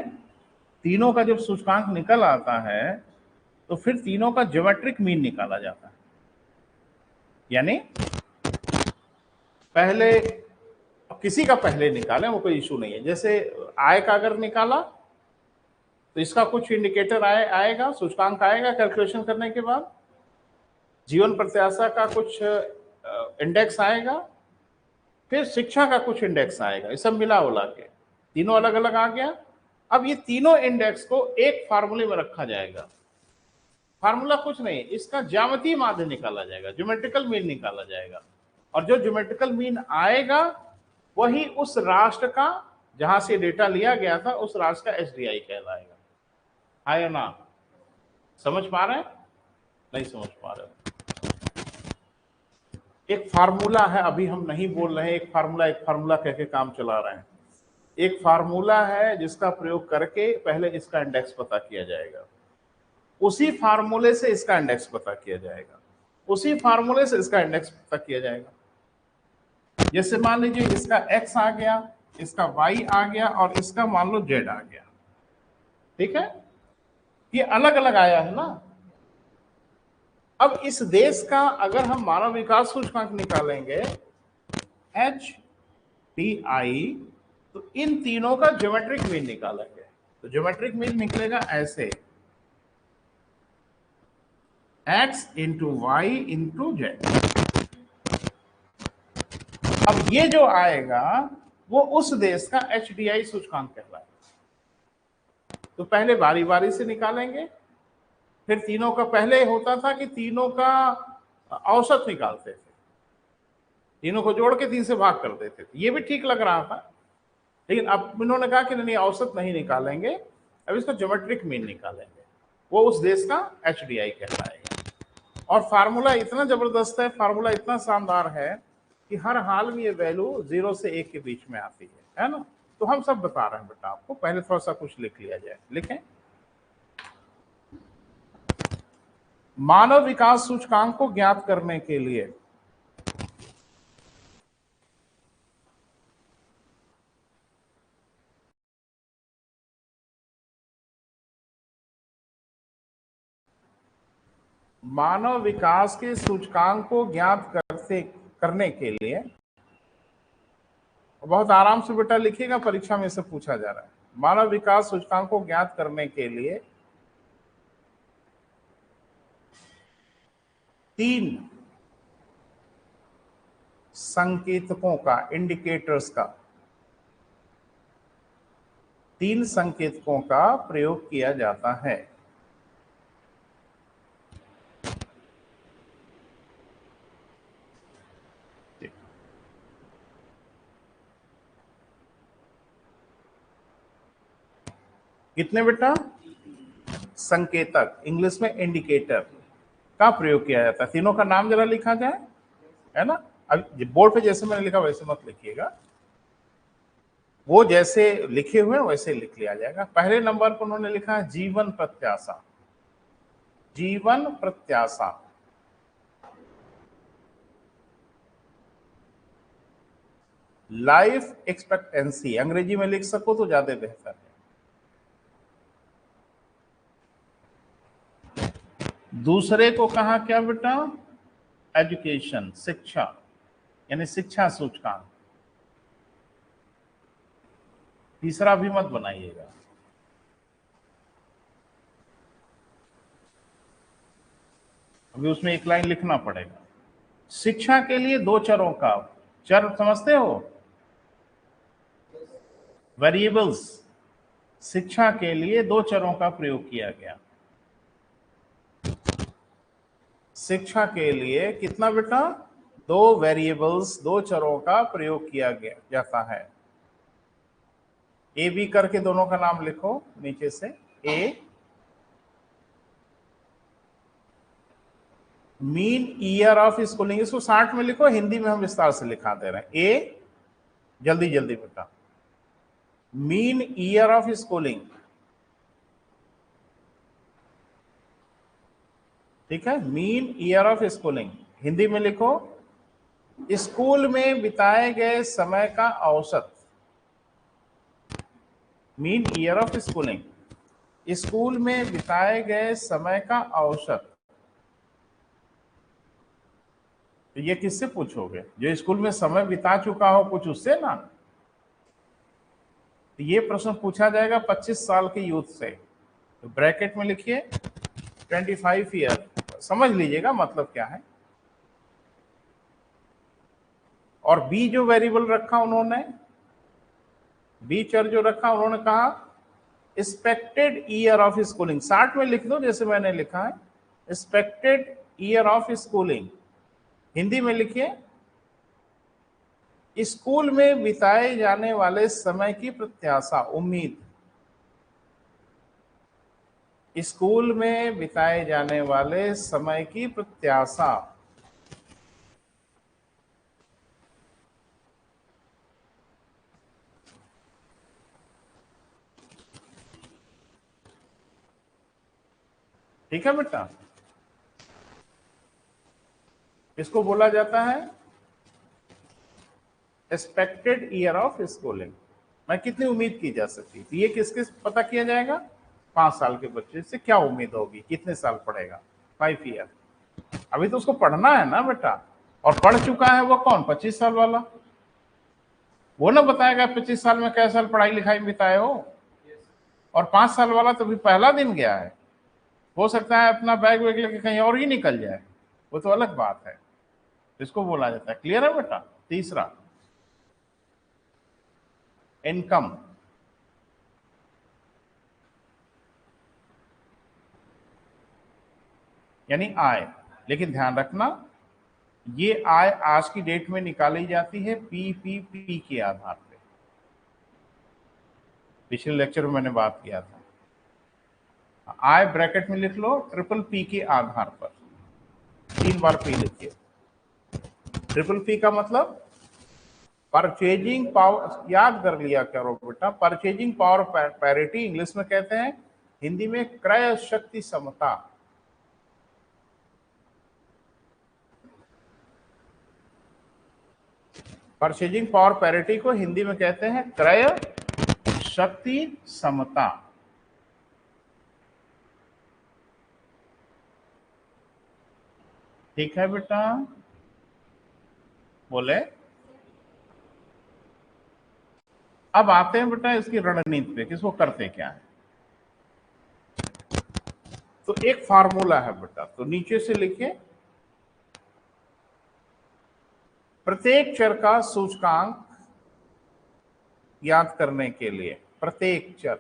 तीनों का जब सूचकांक निकल आता है तो फिर तीनों का ज्योमेट्रिक मीन निकाला जाता है। यानी पहले, किसी का पहले निकालें वो कोई इशू नहीं है। जैसे आय का अगर निकाला तो इसका कुछ इंडिकेटर आएगा, सूचकांक आएगा कैलकुलेशन करने के बाद। जीवन प्रत्याशा का कुछ इंडेक्स आएगा, फिर शिक्षा का कुछ इंडेक्स आएगा। ये सब मिला उला के तीनों अलग अलग आ गया। अब ये तीनों इंडेक्स को एक फार्मूले में रखा जाएगा। फार्मूला कुछ नहीं, इसका ज्यामितीय माध्य निकाला जाएगा, ज्योमेट्रिकल मीन निकाला जाएगा। और जो ज्योमेट्रिकल मीन आएगा वही उस राष्ट्र का, जहां से डेटा लिया गया था, उस राष्ट्र का एसडीआई कहलाएगा। है ना? समझ पा रहे हैं? नहीं समझ पा रहे? एक फार्मूला है, अभी हम नहीं बोल रहे हैं एक फार्मूला कह के काम चला रहे हैं। एक फार्मूला है जिसका प्रयोग करके पहले इसका इंडेक्स पता किया जाएगा, उसी फार्मूले से इसका इंडेक्स पता किया जाएगा, उसी फार्मूले से इसका इंडेक्स पता किया जाएगा। जैसे मान लीजिए इसका x आ गया, इसका y आ गया और इसका मान लो z आ गया। ठीक है, ये अलग अलग आया है ना। अब इस देश का अगर हम मानव विकास सूचकांक निकालेंगे HDI, तो इन तीनों का ज्योमेट्रिक मीन निकालेंगे। तो ज्योमेट्रिक मीन निकलेगा ऐसे, x into Y into Z. अब ये जो आएगा वो उस देश का HDI सूचकांक कहलाएगा। तो पहले बारी बारी से निकालेंगे, फिर तीनों का पहले होता था कि तीनों का औसत निकालते थे, तीनों को जोड़ के 3 से भाग कर देते थे, ये भी ठीक लग रहा था। लेकिन अब इन्होंने कहा कि नहीं, औसत नहीं निकालेंगे, अब इसका ज्योमेट्रिक मीन निकालेंगे, वो उस देश का HDI कहलाएगा। और फार्मूला इतना जबरदस्त है, फार्मूला इतना शानदार है कि हर हाल में ये वैल्यू 0 से 1 के बीच में आती है ना। तो हम सब बता रहे हैं बेटा आपको, पहले थोड़ा सा कुछ लिख लिया जाए। लिखें, मानव विकास सूचकांक को ज्ञात करने के लिए मानव विकास के सूचकांक को ज्ञात करने के लिए, बहुत आराम से बेटा लिखिएगा, परीक्षा में से पूछा जा रहा है। मानव विकास सूचकांक को ज्ञात करने के लिए 3 संकेतकों का, इंडिकेटर्स का, 3 संकेतकों का प्रयोग किया जाता है। कितने बेटा? संकेतक, इंग्लिश में इंडिकेटर का प्रयोग किया जाता है। तीनों का नाम जरा लिखा जाए, है ना। अब बोर्ड पे जैसे मैंने लिखा वैसे मत लिखिएगा, वो जैसे लिखे हुए वैसे लिख लिया जाएगा। पहले नंबर पर उन्होंने लिखा है जीवन प्रत्याशा, जीवन प्रत्याशा। लाइफ एक्सपेक्टेंसी, अंग्रेजी में लिख सको तो ज्यादा बेहतर है। दूसरे को कहा क्या बेटा? एजुकेशन, शिक्षा, यानी शिक्षा सूचकांक। तीसरा भी मत बनाइएगा। अभी उसमें एक लाइन लिखना पड़ेगा। शिक्षा के लिए 2 चरों का, चर समझते हो? वेरिएबल्स। शिक्षा के लिए 2 चरों का प्रयोग किया गया। शिक्षा के लिए कितना बेटा? 2 वेरिएबल्स, 2 चरों का प्रयोग किया गया जाता है। ए बी करके दोनों का नाम लिखो नीचे से। ए मीन ईयर ऑफ स्कूलिंग, इसको 60 में लिखो, हिंदी में हम विस्तार से लिखा दे रहे हैं। ए जल्दी जल्दी बेटा, मीन ईयर ऑफ स्कूलिंग, ठीक है। Mean year of schooling Hindi में लिखो, स्कूल में बिताए गए समय का औसत। Mean year of schooling, school में बिताए गए समय का औसत। तो ये किससे पूछोगे? जो स्कूल में समय बिता चुका हो कुछ, उससे ना। तो ये प्रश्न पूछा जाएगा 25 साल के यूथ से। तो ब्रैकेट में लिखिए 25 ईयर, समझ लीजिएगा मतलब क्या है। और बी जो वेरिएबल रखा उन्होंने, बी चर जो रखा उन्होंने कहा एक्सपेक्टेड ईयर ऑफ स्कूलिंग। 60 में लिख दो जैसे मैंने लिखा है, expected year of schooling. Hindi में लिखिए स्कूल में बिताए जाने वाले समय की प्रत्याशा, उम्मीद। स्कूल में बिताए जाने वाले समय की प्रत्याशा। ठीक है बेटा, इसको बोला जाता है एक्सपेक्टेड ईयर ऑफ स्कूलिंग। मैं कितनी उम्मीद की जा सकती थी, ये किसके पता किया जाएगा? 5 साल के बच्चे से क्या उम्मीद होगी, कितने साल पढ़ेगा? 5 ईयर। अभी तो उसको पढ़ना है ना बेटा, और पढ़ चुका है वो कौन? 25 साल वाला। वो ना बताएगा 25 साल में कैसे साल पढ़ाई लिखाई में बिताए हो। और 5 साल वाला तो अभी पहला दिन गया है, हो सकता है अपना बैग वैग लेके कहीं और ही निकल जाए, वो तो अलग बात है। इसको बोला जाता है, क्लियर है बेटा। तीसरा, इनकम। यानी आय। लेकिन ध्यान रखना, ये आय आज की डेट में निकाली जाती है पीपीपी के आधार पे। पिछले लेक्चर में मैंने बात किया था, आय ब्रैकेट में लिख लो ट्रिपल पी के आधार पर, 3 बार पी लिखिए। ट्रिपल पी का मतलब परचेजिंग पावर, याद कर लिया करो बेटा, परचेजिंग पावर पैरिटी इंग्लिश में कहते हैं, हिंदी में क्रय शक्ति समता। परचेजिंग पावर पैरिटी को हिंदी में कहते हैं क्रय शक्ति समता। ठीक है बेटा, बोले। अब आते हैं बेटा इसकी रणनीति पे, किसको करते क्या है। तो एक फार्मूला है बेटा, तो नीचे से लिखिए, प्रत्येक चर का सूचकांक याद करने के लिए, प्रत्येक चर,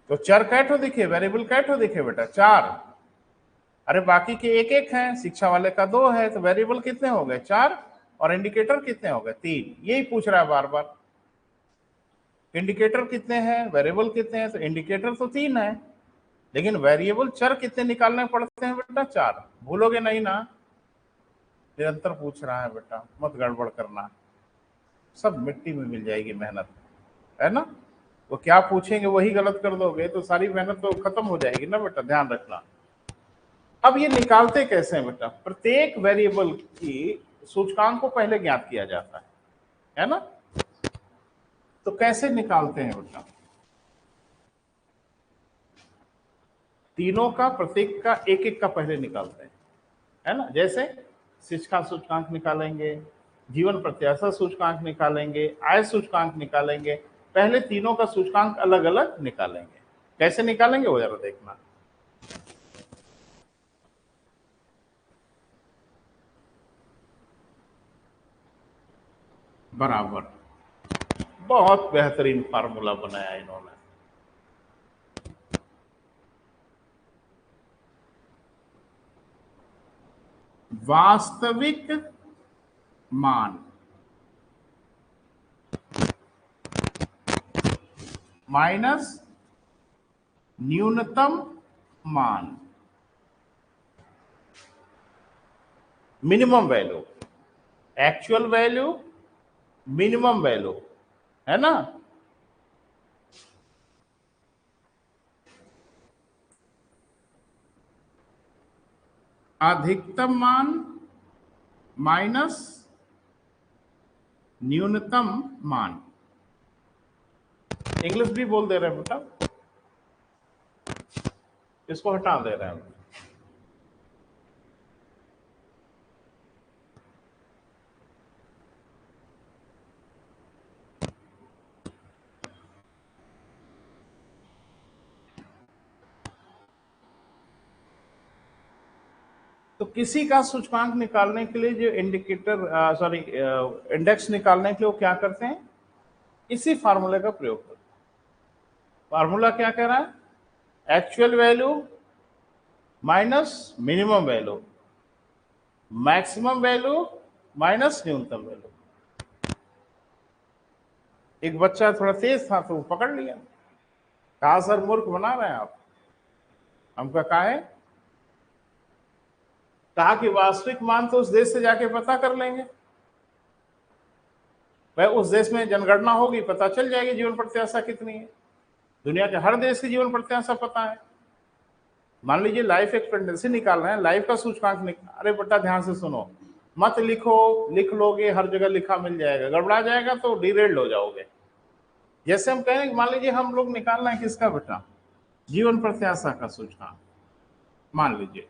तो चर कैठो दिखे, वेरिएबल कैठो दिखे बेटा, 4। अरे बाकी के एक एक हैं, शिक्षा वाले का 2 है, तो वेरिएबल कितने हो गए, 4, और इंडिकेटर कितने हो गए, 3। यही पूछ रहा है बार बार, इंडिकेटर कितने हैं, वेरिएबल कितने हैं, तो इंडिकेटर तो 3 है, लेकिन वेरिएबल चर कितने निकालने पड़ते हैं बेटा, 4। भूलोगे नहीं ना, निरंतर पूछ रहा है बेटा, मत गड़बड़ करना, सब मिट्टी में मिल जाएगी मेहनत, है ना। वो क्या पूछेंगे वही गलत कर दोगे तो सारी मेहनत तो खत्म हो जाएगी ना बेटा, ध्यान रखना। अब ये निकालते कैसे हैं बेटा, प्रत्येक वेरिएबल की सूचकांक को पहले ज्ञात किया जाता है ना। तो कैसे निकालते हैं बेटा, तीनों का, प्रत्येक का एक एक का पहले निकालते हैं, है ना। जैसे शिक्षा सूचकांक निकालेंगे, जीवन प्रत्याशा सूचकांक निकालेंगे, आय सूचकांक निकालेंगे, पहले तीनों का सूचकांक अलग अलग निकालेंगे। कैसे निकालेंगे वो जरा देखना। बराबर, बहुत बेहतरीन फार्मूला बनाया इन्होंने। वास्तविक मान माइनस न्यूनतम मान, minimum value, actual value, minimum value, है ना। अधिकतम मान माइनस न्यूनतम मान, इंग्लिश भी बोल दे रहे हैं बेटा, इसको हटा दे रहे हैं। तो किसी का सूचकांक निकालने के लिए जो इंडेक्स निकालने के लिए वो क्या करते हैं, इसी फार्मूले का प्रयोग करते हैं। फार्मूला क्या कह रहा है, actual value minus minimum value, maximum value minus न्यूनतम वैल्यू। एक बच्चा थोड़ा तेज था तो वो पकड़ लिया, कहा सर मूर्ख बना रहे हैं आप। हमका कहा है, कहा कि वास्तविक मान तो उस देश से जाके पता कर लेंगे, भाई उस देश में जनगणना होगी, पता चल जाएगी जीवन प्रत्याशा कितनी है। दुनिया के हर देश की जीवन प्रत्याशा पता है। मान लीजिए लाइफ एक्सपेक्टेंसी निकाल रहे हैं, लाइफ का सूचकांक अरे बेटा ध्यान से सुनो, मत लिखो, लिख लोगे हर जगह लिखा मिल जाएगा, गड़बड़ा जाएगा तो डिरेल्ड हो जाओगे। जैसे हम कहें, मान लीजिए हम लोग निकालना है किसका बेटा, जीवन प्रत्याशा का सूचकांक मान लीजिए,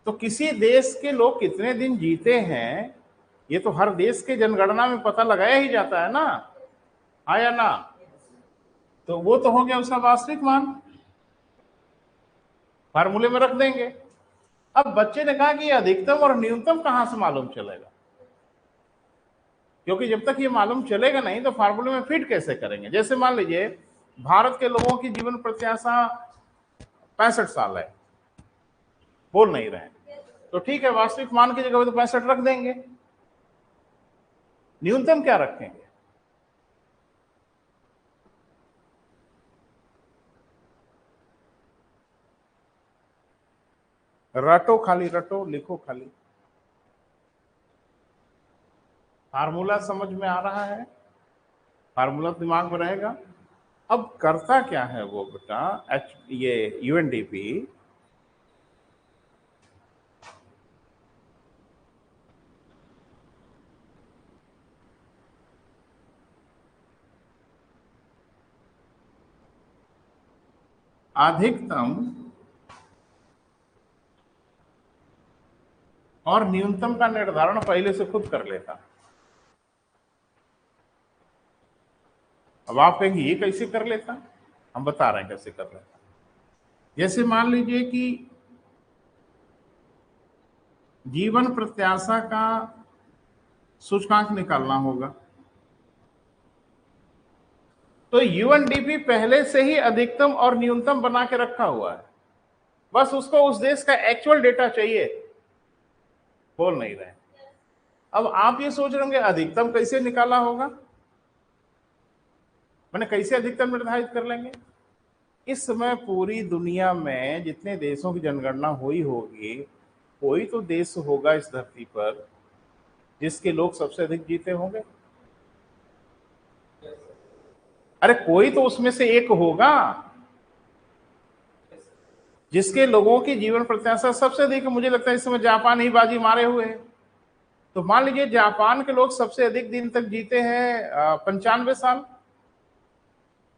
तो किसी देश के लोग कितने दिन जीते हैं ये तो हर देश के जनगणना में पता लगाया ही जाता है ना, हाँ या ना। तो वो तो हो गया उसका वास्तविक मान, फार्मूले में रख देंगे। अब बच्चे ने कहा कि अधिकतम और न्यूनतम कहां से मालूम चलेगा, क्योंकि जब तक ये मालूम चलेगा नहीं तो फार्मूले में फिट कैसे करेंगे। जैसे मान लीजिए भारत के लोगों की जीवन प्रत्याशा 65 साल है, बोल नहीं रहे हैं, तो ठीक है, वास्तविक मान की जगह तो 65 रख देंगे, न्यूनतम क्या रखेंगे? रटो खाली, रटो, लिखो खाली। फार्मूला समझ में आ रहा है? फार्मूला दिमाग में रहेगा। अब करता क्या है वो बेटा, ये यूएनडीपी अधिकतम और न्यूनतम का निर्धारण पहले से खुद कर लेता। अब आप कहेंगे ये कैसे कर लेता? हम बता रहे हैं कैसे कर लेता। जैसे मान लीजिए कि जीवन प्रत्याशा का सूचकांक निकालना होगा, तो यूएनडीपी पहले से ही अधिकतम और न्यूनतम बना के रखा हुआ है, बस उसको उस देश का एक्चुअल डेटा चाहिए, बोल नहीं रहे। अब आप ये सोच रहे होंगे अधिकतम कैसे निकाला होगा, मैंने कैसे अधिकतम निर्धारित कर लेंगे? इस समय पूरी दुनिया में जितने देशों की जनगणना हुई होगी, कोई तो देश होगा इस धरती पर जिसके लोग सबसे अधिक जीते होंगे। अरे कोई तो उसमें से एक होगा जिसके लोगों की जीवन प्रत्याशा सबसे अधिक। मुझे लगता है इस समय जापान ही बाजी मारे हुए है। तो मान लीजिए जापान के लोग सबसे अधिक दिन तक जीते हैं 95 साल।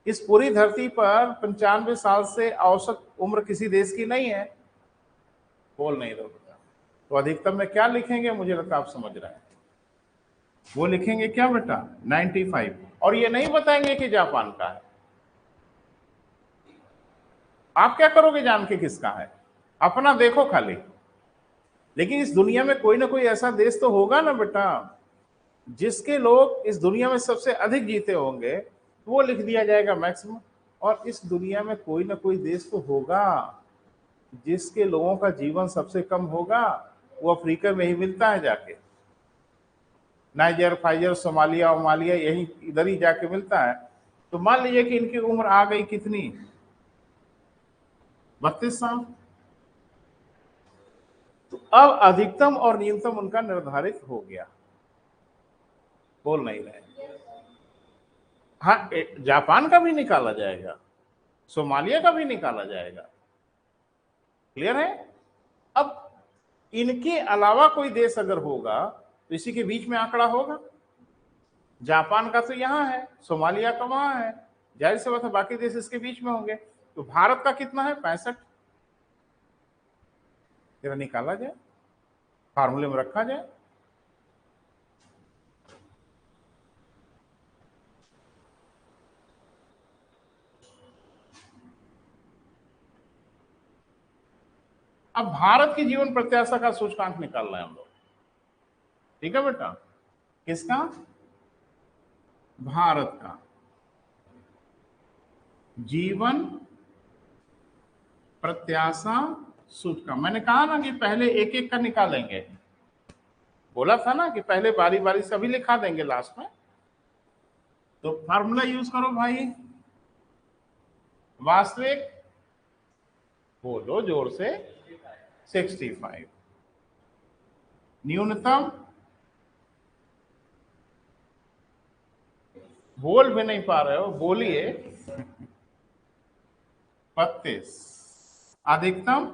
इस पूरी धरती पर 95 साल से औसत उम्र किसी देश की नहीं है, बोल नहीं रहे बेटा। तो अधिकतम में क्या लिखेंगे, मुझे लगता है आप समझ रहे हैं। वो लिखेंगे क्या बेटा, 95, और ये नहीं बताएंगे कि जापान का है। आप क्या करोगे जान के किसका है? अपना देखो खाली। लेकिन इस दुनिया में कोई ना कोई ऐसा देश तो होगा ना बेटा जिसके लोग इस दुनिया में सबसे अधिक जीते होंगे, तो वो लिख दिया जाएगा मैक्सिमम। और इस दुनिया में कोई ना कोई देश तो होगा जिसके लोगों का जीवन सबसे कम होगा, वो अफ्रीका में ही मिलता है जाके, नाइजर, फाइजर, सोमालिया ओमालिया, यही इधर ही जाके मिलता है। तो मान लीजिए कि इनकी उम्र आ गई कितनी, 32 साल। तो अब अधिकतम और न्यूनतम उनका निर्धारित हो गया, बोल नहीं रहे। हाँ, जापान का भी निकाला जाएगा, सोमालिया का भी निकाला जाएगा, क्लियर है? अब इनके अलावा कोई देश अगर होगा तो इसी के बीच में आंकड़ा होगा। जापान का तो यहां है, सोमालिया का वहां है, जाहिर सी बात है बाकी देश इसके बीच में होंगे। तो भारत का कितना है, 65। जरा निकाला जाए, फार्मूले में रखा जाए। अब भारत की जीवन प्रत्याशा का सूचकांक निकालना है हम लोग, ठीक है बेटा? किसका? भारत का जीवन प्रत्याशा सूचकांक। मैंने कहा ना कि पहले एक एक का निकालेंगे, बोला था ना कि पहले बारी बारी से अभी लिखा देंगे लास्ट में। तो फार्मूला यूज करो भाई, वास्तविक, बोलो जोर से, 65, न्यूनतम, बोल भी नहीं पा रहे हो, बोलिए, 32, अधिकतम,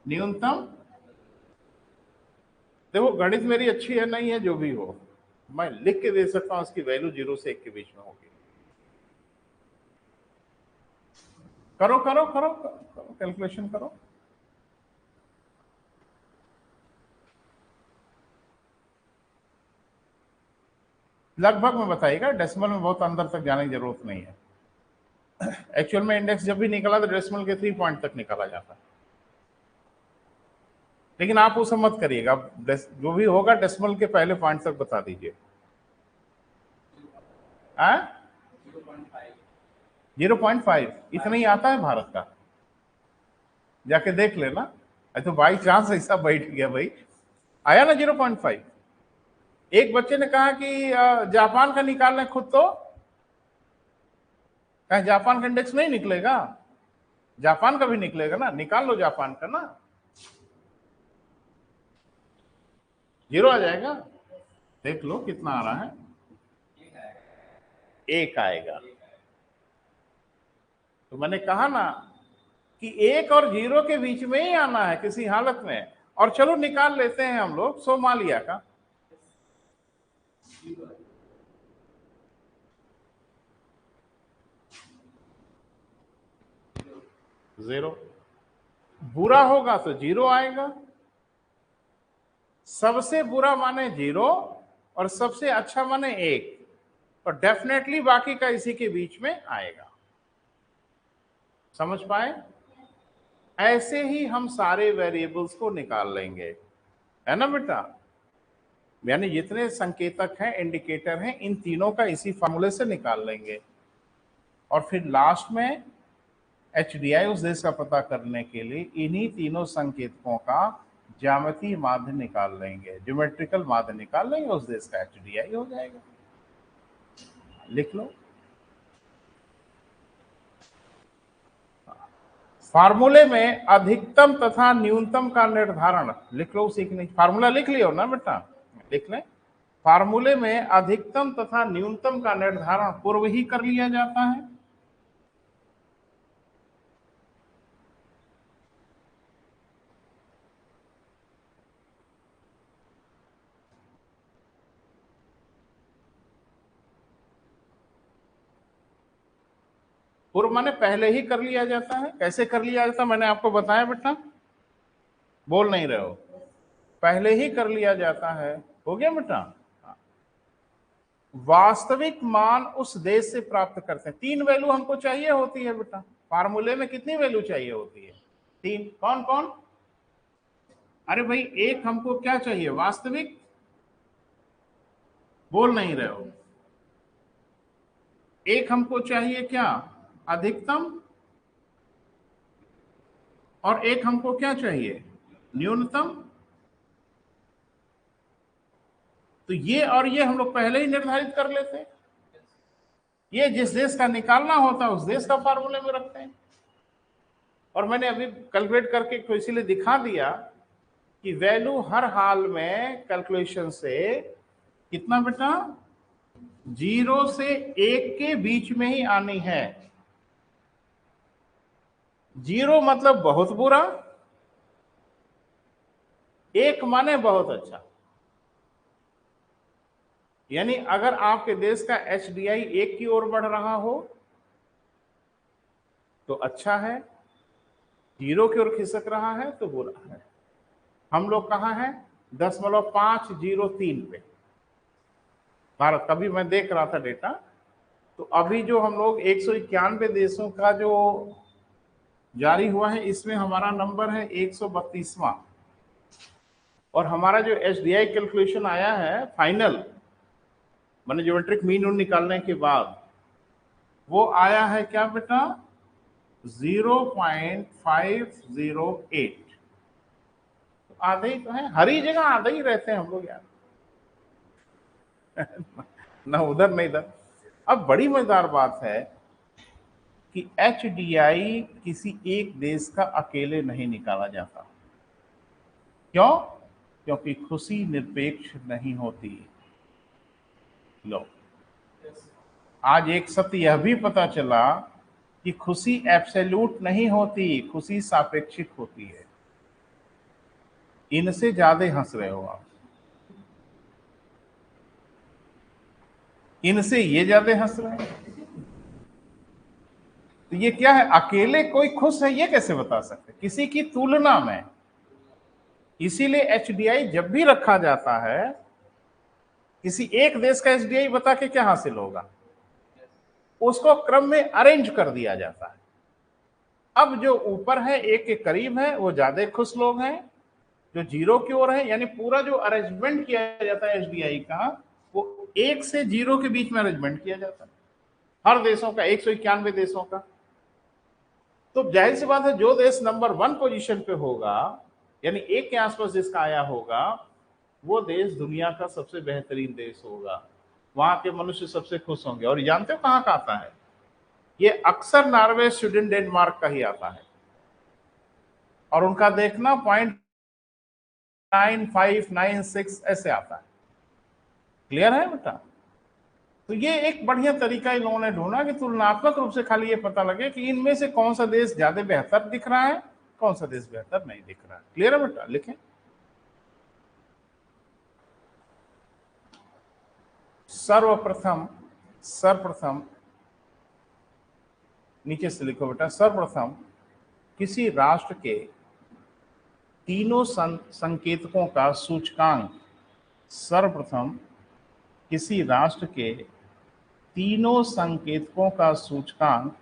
न्यूनतम। देखो गणित मेरी अच्छी है नहीं है, जो भी हो मैं लिख के दे सकता हूं, उसकी वैल्यू 0 से 1 के बीच में होगी। करो करो करो, कैलकुलेशन करो। लगभग में बताइएगा, डेसिमल में बहुत अंदर तक जाने की जरूरत नहीं है। एक्चुअल में इंडेक्स जब भी निकला तो डेसिमल के 3 पॉइंट तक निकाला जाता है, लेकिन आप उसे मत करिएगा, जो भी होगा डेसिमल के पहले पॉइंट तक बता दीजिए। 0.5 इतना ही आता है भारत का, जाके देख लेना। तो बाई चांस ऐसा बैठ गया भाई, आया ना 0.5। एक बच्चे ने कहा कि जापान का निकाल लें खुद, तो कहीं जापान का इंडेक्स नहीं निकलेगा? जापान का भी निकलेगा ना, निकाल लो जापान का ना, 0 आ जाएगा। देख लो कितना आ रहा है, 1 आएगा। तो मैंने कहा ना कि 1 और 0 के बीच में ही आना है किसी हालत में। और चलो निकाल लेते हैं हम लोग सोमालिया का। जीरो, बुरा होगा तो 0 आएगा। सबसे बुरा माने 0 और सबसे अच्छा माने 1, और डेफिनेटली बाकी का इसी के बीच में आएगा। समझ पाए? ऐसे ही हम सारे वेरिएबल्स को निकाल लेंगे, है ना बेटा? यानी जितने संकेतक हैं, इंडिकेटर हैं, इन तीनों का इसी फॉर्मूले से निकाल लेंगे। और फिर लास्ट में HDI उस देश का पता करने के लिए इन्हीं तीनों संकेतकों का ज्यामितीय माध्य निकाल लेंगे, ज्योमेट्रिकल माध्य निकाल लेंगे, उस देश का HDI हो जाएगा। लिख लो फार्मूले में अधिकतम तथा न्यूनतम का निर्धारण। लिख लो सीखने, फार्मूला लिख लियो ना बेटा, लिख लें। फार्मूले में अधिकतम तथा न्यूनतम का निर्धारण पूर्व ही कर लिया जाता है। पूर्व माने पहले ही कर लिया जाता है। कैसे कर लिया जाता है मैंने आपको बताया बेटा, बोल नहीं रहे हो? पहले ही कर लिया जाता है। हो गया बेटा? वास्तविक मान उस देश से प्राप्त करते हैं। 3 वैल्यू हमको चाहिए होती है बेटा। फार्मूले में कितनी वैल्यू चाहिए होती है? 3। कौन कौन? अरे भाई, एक हमको क्या चाहिए? वास्तविक। बोल नहीं रहे हो? एक हमको चाहिए क्या? अधिकतम। और एक हमको क्या चाहिए? न्यूनतम। तो ये और ये हम लोग पहले ही निर्धारित कर लेते हैं। ये जिस देश का निकालना होता है उस देश का फार्मूले में रखते हैं। और मैंने अभी कैलकुलेट करके तो इसीलिए दिखा दिया कि वैल्यू हर हाल में कैलकुलेशन से कितना बेटा? 0 से 1 के बीच में ही आनी है। 0 मतलब बहुत बुरा, 1 माने बहुत अच्छा। यानी अगर आपके देश का HDI 1 की ओर बढ़ रहा हो तो अच्छा है, 0 की ओर खिसक रहा है तो बुरा है। हम लोग कहाँ हैं? 0.503 पे भारत। कभी मैं देख रहा था डेटा, तो अभी जो हम लोग 191 देशों का जो जारी हुआ है, इसमें हमारा नंबर है 132वां। और हमारा जो HDI कैलकुलेशन आया है फाइनल, मैंने ज्योमेट्रिक मीन निकालने के बाद, वो आया है क्या बेटा? 0.508। तो आधे ही तो है, हर ही जगह आधे ही रहते हैं हम लोग यार। ना उधर नहीं इधर। अब बड़ी मजेदार बात है कि HDI किसी एक देश का अकेले नहीं निकाला जाता। क्यों? क्योंकि खुशी निरपेक्ष नहीं होती। लो, आज एक सत्य यह भी पता चला कि खुशी एब्सोल्यूट नहीं होती, खुशी सापेक्षिक होती है। इनसे ज्यादा हंस रहे हो आप, इनसे ये ज्यादा हंस रहे हैं। तो ये क्या है? अकेले कोई खुश है ये कैसे बता सकते? किसी की तुलना में। इसीलिए HDI जब भी रखा जाता है, किसी एक देश का HDI बता के क्या हासिल होगा? उसको क्रम में अरेंज कर दिया जाता है। अब जो ऊपर है, 1 के करीब है, वो ज्यादा खुश लोग हैं। जो 0 की ओर है, यानी पूरा जो अरेंजमेंट किया जाता है HDI का, वो 1 से 0 के बीच में अरेंजमेंट किया जाता है। हर देशों का, 191 देशों का। तो जाहिर सी बात है जो देश नंबर 1 पोजीशन पे होगा, यानी 1 के आसपास जिसका आया होगा, वो देश दुनिया का सबसे बेहतरीन देश होगा, वहां के मनुष्य सबसे खुश होंगे। और जानते हो कहां का आता है? ये अक्सर नॉर्वे, स्वीडन, डेनमार्क का ही आता है। और उनका देखना 0.9596 ऐसे आता है। क्लियर है बेटा? तो ये एक बढ़िया तरीका इन लोगों ने ढूंढा कि तुलनात्मक रूप से खाली ये पता लगे कि इनमें से कौन सा देश ज्यादा बेहतर दिख रहा है, कौन सा देश बेहतर नहीं दिख रहा है। क्लियर है बेटा? लिखें। सर्वप्रथम, सर्वप्रथम नीचे से लिखो बेटा। सर्वप्रथम किसी राष्ट्र के तीनों संकेतकों का सूचकांक, सर्वप्रथम किसी राष्ट्र के तीनों संकेतकों का सूचकांक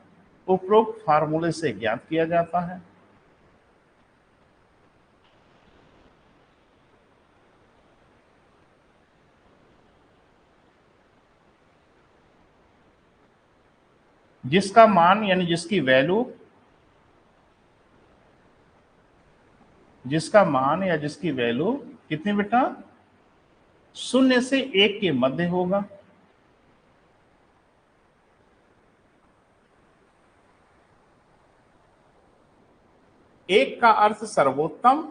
उपरोक्त फार्मूले से ज्ञात किया जाता है। जिसका मान यानी जिसकी वैल्यू, जिसका मान या जिसकी वैल्यू कितनी बेटा? 0 से 1 के मध्य होगा। एक का अर्थ सर्वोत्तम,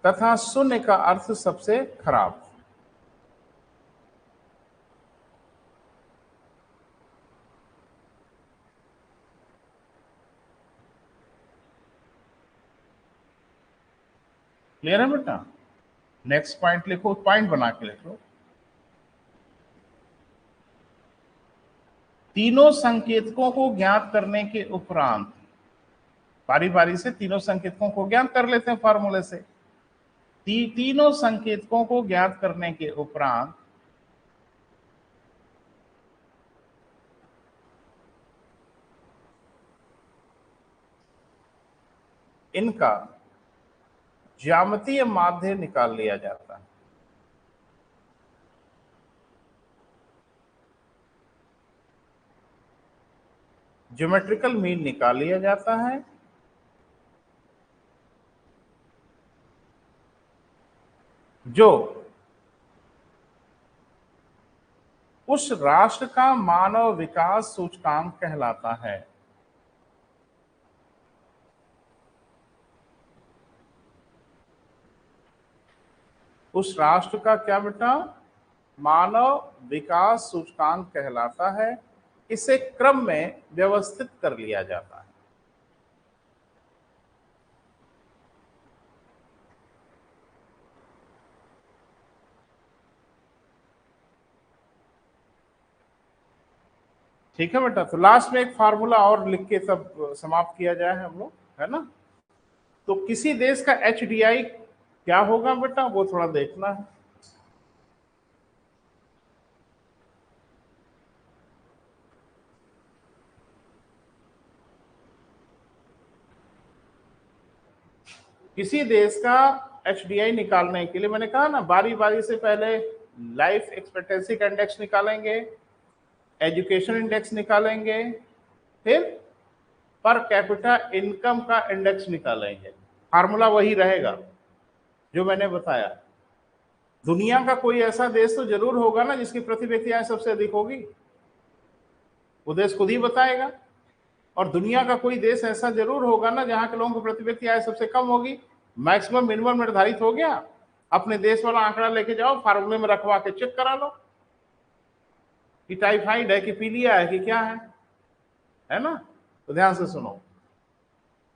तथा 0 का अर्थ सबसे खराब। क्लियर है बेटा? नेक्स्ट पॉइंट लिखो, पॉइंट बना के लिख लो। तीनों संकेतकों को ज्ञात करने के उपरांत, बारी बारी से तीनों संकेतकों को ज्ञात कर लेते हैं फार्मूले से। तीनों संकेतकों को ज्ञात करने के उपरांत इनका ज्यामितीय माध्य निकाल लिया जाता है। ज्योमेट्रिकल मीन निकाल लिया जाता है, जो उस राष्ट्र का मानव विकास सूचकांक कहलाता है। उस राष्ट्र का क्या बेटा? मानव विकास सूचकांक कहलाता है। इसे क्रम में व्यवस्थित कर लिया जाता है। ठीक है बेटा? तो लास्ट में एक फार्मूला और लिख के सब समाप्त किया जाए हम लोग, है ना? तो किसी देश का HDI क्या होगा बेटा, वो थोड़ा देखना है। किसी देश का HDI निकालने के लिए मैंने कहा ना, बारी बारी से पहले लाइफ एक्सपेक्टेंसी का इंडेक्स निकालेंगे, एजुकेशन इंडेक्स निकालेंगे, फिर पर कैपिटा इनकम का इंडेक्स निकालेंगे। फार्मूला वही रहेगा जो मैंने बताया। दुनिया का कोई ऐसा देश तो जरूर होगा ना जिसकी प्रति व्यक्ति आय सबसे अधिक होगी, वो देश खुद ही बताएगा। और दुनिया का कोई देश ऐसा जरूर होगा ना जहां के लोगों की प्रति व्यक्ति आय सबसे कम होगी। मैक्सिमम मिनिमम निर्धारित हो गया, अपने देश वाला आंकड़ा लेके जाओ, फार्मूले में रखवा के चेक करा लो कि टाइफाइड है कि पीलिया है कि क्या है ना? तो ध्यान से सुनो,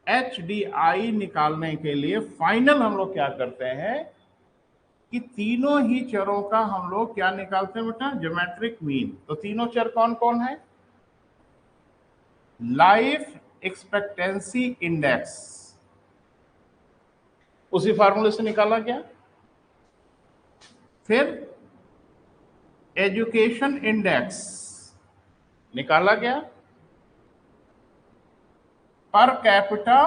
HDI निकालने के लिए फाइनल हम लोग क्या करते हैं कि तीनों ही चरों का हम लोग क्या निकालते हैं बेटा? Geometric mean. तो तीनों चर कौन कौन है? लाइफ एक्सपेक्टेंसी इंडेक्स, उसी फार्मूले से निकाला गया। फिर एजुकेशन इंडेक्स निकाला गया। पर कैपिटा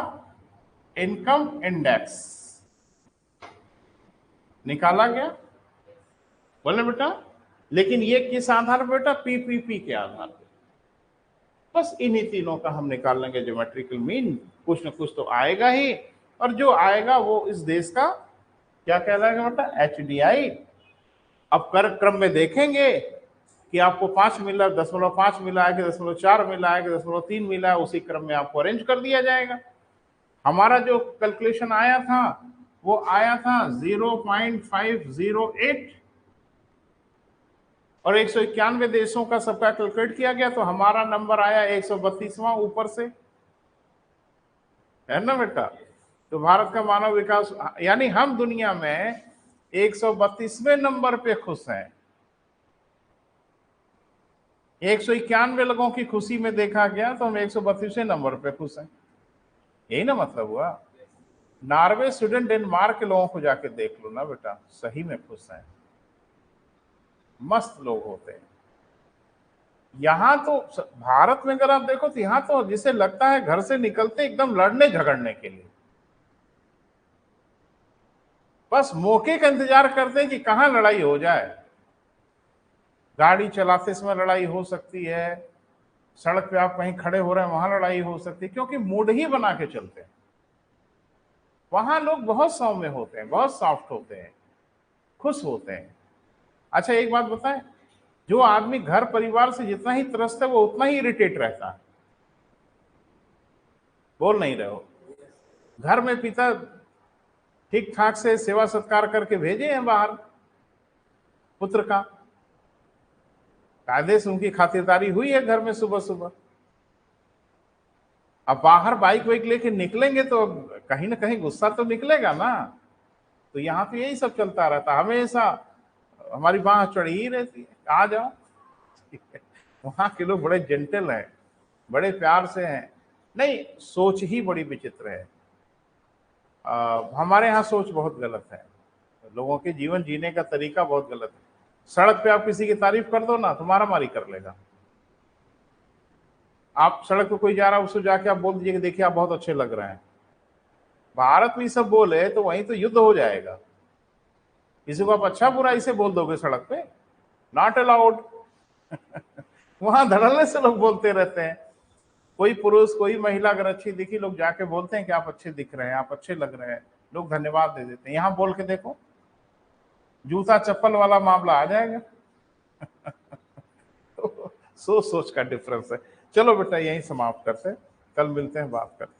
इनकम इंडेक्स निकाला गया। बोले बेटा, लेकिन ये किस आधार पर बेटा? पीपीपी के आधार पर। बस इन्हीं तीनों का हम निकाल लेंगे ज्योमेट्रिकल मीन, कुछ ना कुछ तो आएगा ही, और जो आएगा वो इस देश का क्या कहलाएगा बेटा? HDI। अब कर क्रम में देखेंगे कि आपको 5 मिला, 0.5 मिला है कि 0.4 मिला है कि 0.3 मिला है, उसी क्रम में आपको अरेंज कर दिया जाएगा। हमारा जो कैलकुलेशन आया था वो आया था 0.508, और 191 देशों का सबका कैलकुलेट किया गया तो हमारा नंबर आया 132वां ऊपर से, है ना बेटा? तो भारत का मानव विकास, यानी हम दुनिया में 132वें नंबर पे खुश हैं। 191 लोगों की खुशी में देखा गया तो हम 132वें नंबर पे खुश हैं। यही ना मतलब हुआ? नॉर्वे, स्वीडन, डेनमार्क के लोगों को जाके देख लो ना बेटा, सही में खुश हैं, मस्त लोग होते हैं। यहां तो भारत में अगर आप देखो तो यहां तो जिसे लगता है घर से निकलते एकदम लड़ने झगड़ने के लिए, बस मौके का इंतजार करते हैं कि कहां लड़ाई हो जाए। गाड़ी चलाते समय लड़ाई हो सकती है, सड़क पे आप कहीं खड़े हो रहे हैं वहां लड़ाई हो सकती है, क्योंकि मूड ही बना के चलते हैं। वहां लोग बहुत सौम्य होते हैं, बहुत सॉफ्ट होते हैं, खुश होते हैं। अच्छा एक बात बताएं, जो आदमी घर परिवार से जितना ही त्रस्त है वो उतना ही इरिटेट रहता है। बोल नहीं रहे हो? घर में पिता ठीक ठाक से सेवा सत्कार करके भेजे हैं बाहर पुत्र का, कायदे से उनकी खातिरदारी हुई है घर में सुबह सुबह, अब बाहर बाइक वाइक लेके निकलेंगे तो कहीं ना कहीं गुस्सा तो निकलेगा ना। तो यहाँ पे यही सब चलता रहता, हमेशा हमारी बाह चढ़ी ही रहती है, आ जाओ। वहां के लोग बड़े जेंटल हैं, बड़े प्यार से हैं। नहीं, सोच ही बड़ी विचित्र है। हमारे यहाँ सोच बहुत गलत है, लोगों के जीवन जीने का तरीका बहुत गलत है। सड़क पे आप किसी की तारीफ कर दो ना तो मारामारी कर लेगा। आप सड़क पे कोई जा रहा है उसको जाके आप बोल दीजिए कि देखिए आप बहुत अच्छे लग रहे हैं। भारत में सब बोले तो वहीं तो युद्ध हो जाएगा। किसी को आप अच्छा बुरा इसे बोल दोगे सड़क पे, नॉट अलाउड। वहां धड़ल्ले से लोग बोलते रहते हैं, कोई पुरुष कोई महिला अगर अच्छी दिखी लोग जाके बोलते हैं कि आप अच्छे दिख रहे हैं, आप अच्छे लग रहे हैं, लोग धन्यवाद दे देते हैं। यहां बोल के देखो, जूता चप्पल वाला मामला आ जाएगा। तो सोच सोच का डिफरेंस है। चलो बेटा यहीं समाप्त करते हैं, कल मिलते हैं, बात करते हैं।